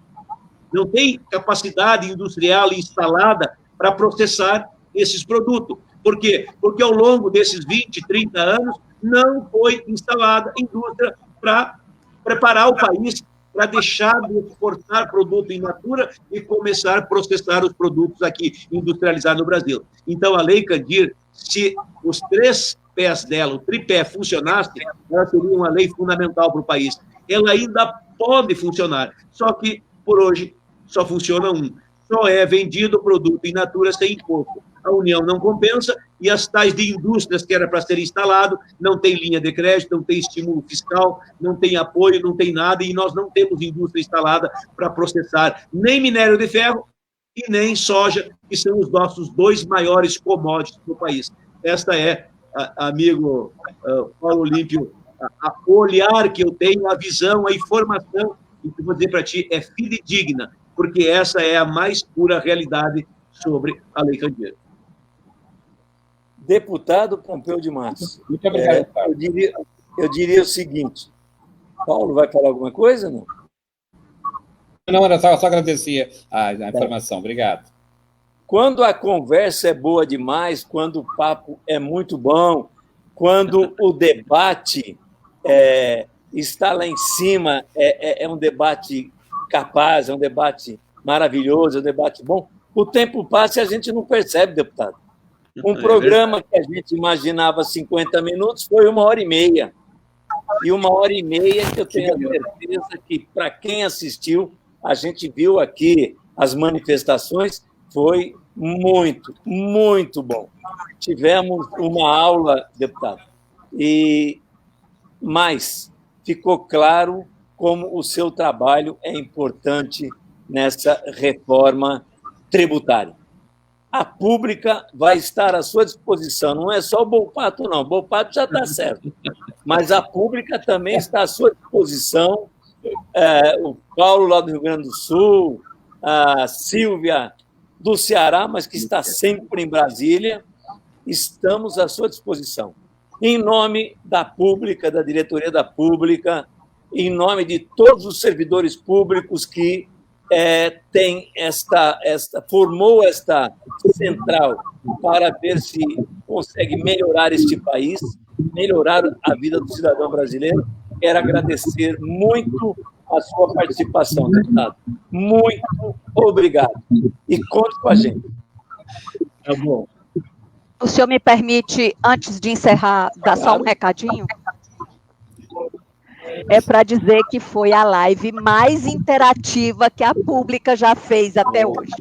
S1: Não tem capacidade industrial instalada para processar esses produtos. Por quê? Porque ao longo desses 20, 30 anos, não foi instalada indústria para preparar o país para deixar de exportar produto in natura e começar a processar os produtos aqui, industrializados no Brasil. Então, a Lei Candir, se os 3 pés dela, o tripé, funcionasse, ela seria uma lei fundamental para o país. Ela ainda pode funcionar, só que, por hoje, só funciona um. Só é vendido o produto in natura sem imposto. A União não compensa e as tais de indústrias que era para ser instalado não tem linha de crédito, não tem estímulo fiscal, não tem apoio, não tem nada, e nós não temos indústria instalada para processar nem minério de ferro e nem soja, que são os nossos 2 maiores commodities do país. Esta é, amigo Paulo Olímpio, o olhar que eu tenho, a visão, a informação, e que eu vou dizer para ti, é fidedigna, porque essa é a mais pura realidade sobre a Lei Candir.
S2: Deputado Pompeu de Matos.
S3: Muito obrigado,
S2: eu diria o seguinte, Paulo, vai falar alguma coisa, não?
S3: Não, era só agradecer a informação. Obrigado.
S2: Quando a conversa é boa demais, quando o papo é muito bom, quando o debate está lá em cima, é um debate capaz, é um debate maravilhoso, é um debate bom, o tempo passa e a gente não percebe, deputado. Um programa que a gente imaginava 50 minutos foi 1h30. e 1h30 que eu tenho a certeza que, para quem assistiu, a gente viu aqui as manifestações, foi muito, muito bom. Tivemos uma aula, deputado, e mais ficou claro como o seu trabalho é importante nessa reforma tributária. A pública vai estar à sua disposição, não é só o Volpato, não. O Volpato já está certo, mas a pública também está à sua disposição. O Paulo, lá do Rio Grande do Sul, a Silvia, do Ceará, mas que está sempre em Brasília, estamos à sua disposição. Em nome da pública, da diretoria da pública, em nome de todos os servidores públicos que formou esta central para ver se consegue melhorar este país, melhorar a vida do cidadão brasileiro. Quero agradecer muito a sua participação, deputado. Muito obrigado. E conte com a gente.
S1: Tá bom.
S4: O senhor me permite, antes de encerrar, dar só um recadinho? É para dizer que foi a live mais interativa que a pública já fez até hoje.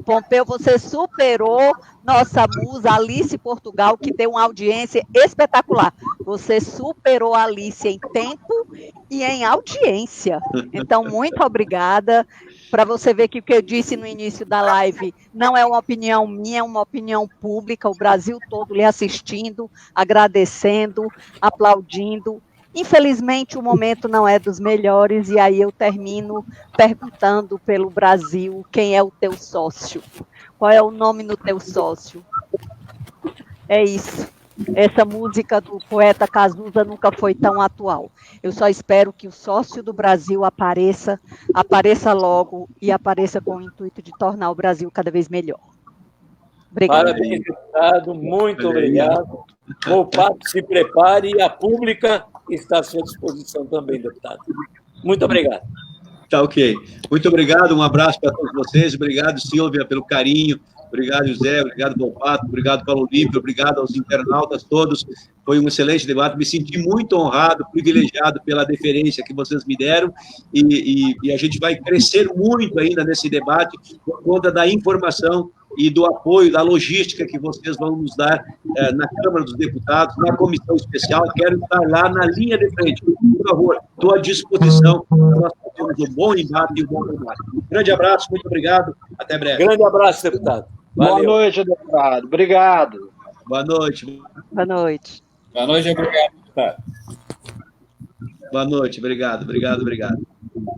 S4: Pompeu, você superou nossa musa Alice Portugal, que deu uma audiência espetacular. Você superou a Alice em tempo e em audiência. Então, muito obrigada. Para você ver que o que eu disse no início da live não é uma opinião minha, é uma opinião pública, o Brasil todo lhe assistindo, agradecendo, aplaudindo. Infelizmente, o momento não é dos melhores, e aí eu termino perguntando pelo Brasil quem é o teu sócio. Qual é o nome do teu sócio? É isso. Essa música do poeta Cazuza nunca foi tão atual. Eu só espero que o sócio do Brasil apareça logo e apareça com o intuito de tornar o Brasil cada vez melhor. Obrigado.
S2: Parabéns, deputado. Muito obrigado. O Volpato se prepare e a pública está à sua disposição também, deputado. Muito obrigado.
S1: Tá ok. Muito obrigado, um abraço para todos vocês. Obrigado, Silvia, pelo carinho. Obrigado, José. Obrigado, Volpato. Obrigado, Paulo Olímpio. Obrigado aos internautas todos. Foi um excelente debate. Me senti muito honrado, privilegiado pela deferência que vocês me deram. E a gente vai crescer muito ainda nesse debate por conta da informação e do apoio, da logística que vocês vão nos dar na Câmara dos Deputados, na comissão especial. Quero estar lá na linha de frente. Por favor, estou à disposição para nós termos um bom embate e um bom debate. Um grande abraço, muito obrigado. Até breve.
S2: Grande abraço, deputado. Valeu.
S5: Boa noite, deputado. Obrigado.
S1: Boa noite.
S4: Boa noite.
S3: Boa noite, obrigado, deputado.
S1: Boa noite, obrigado.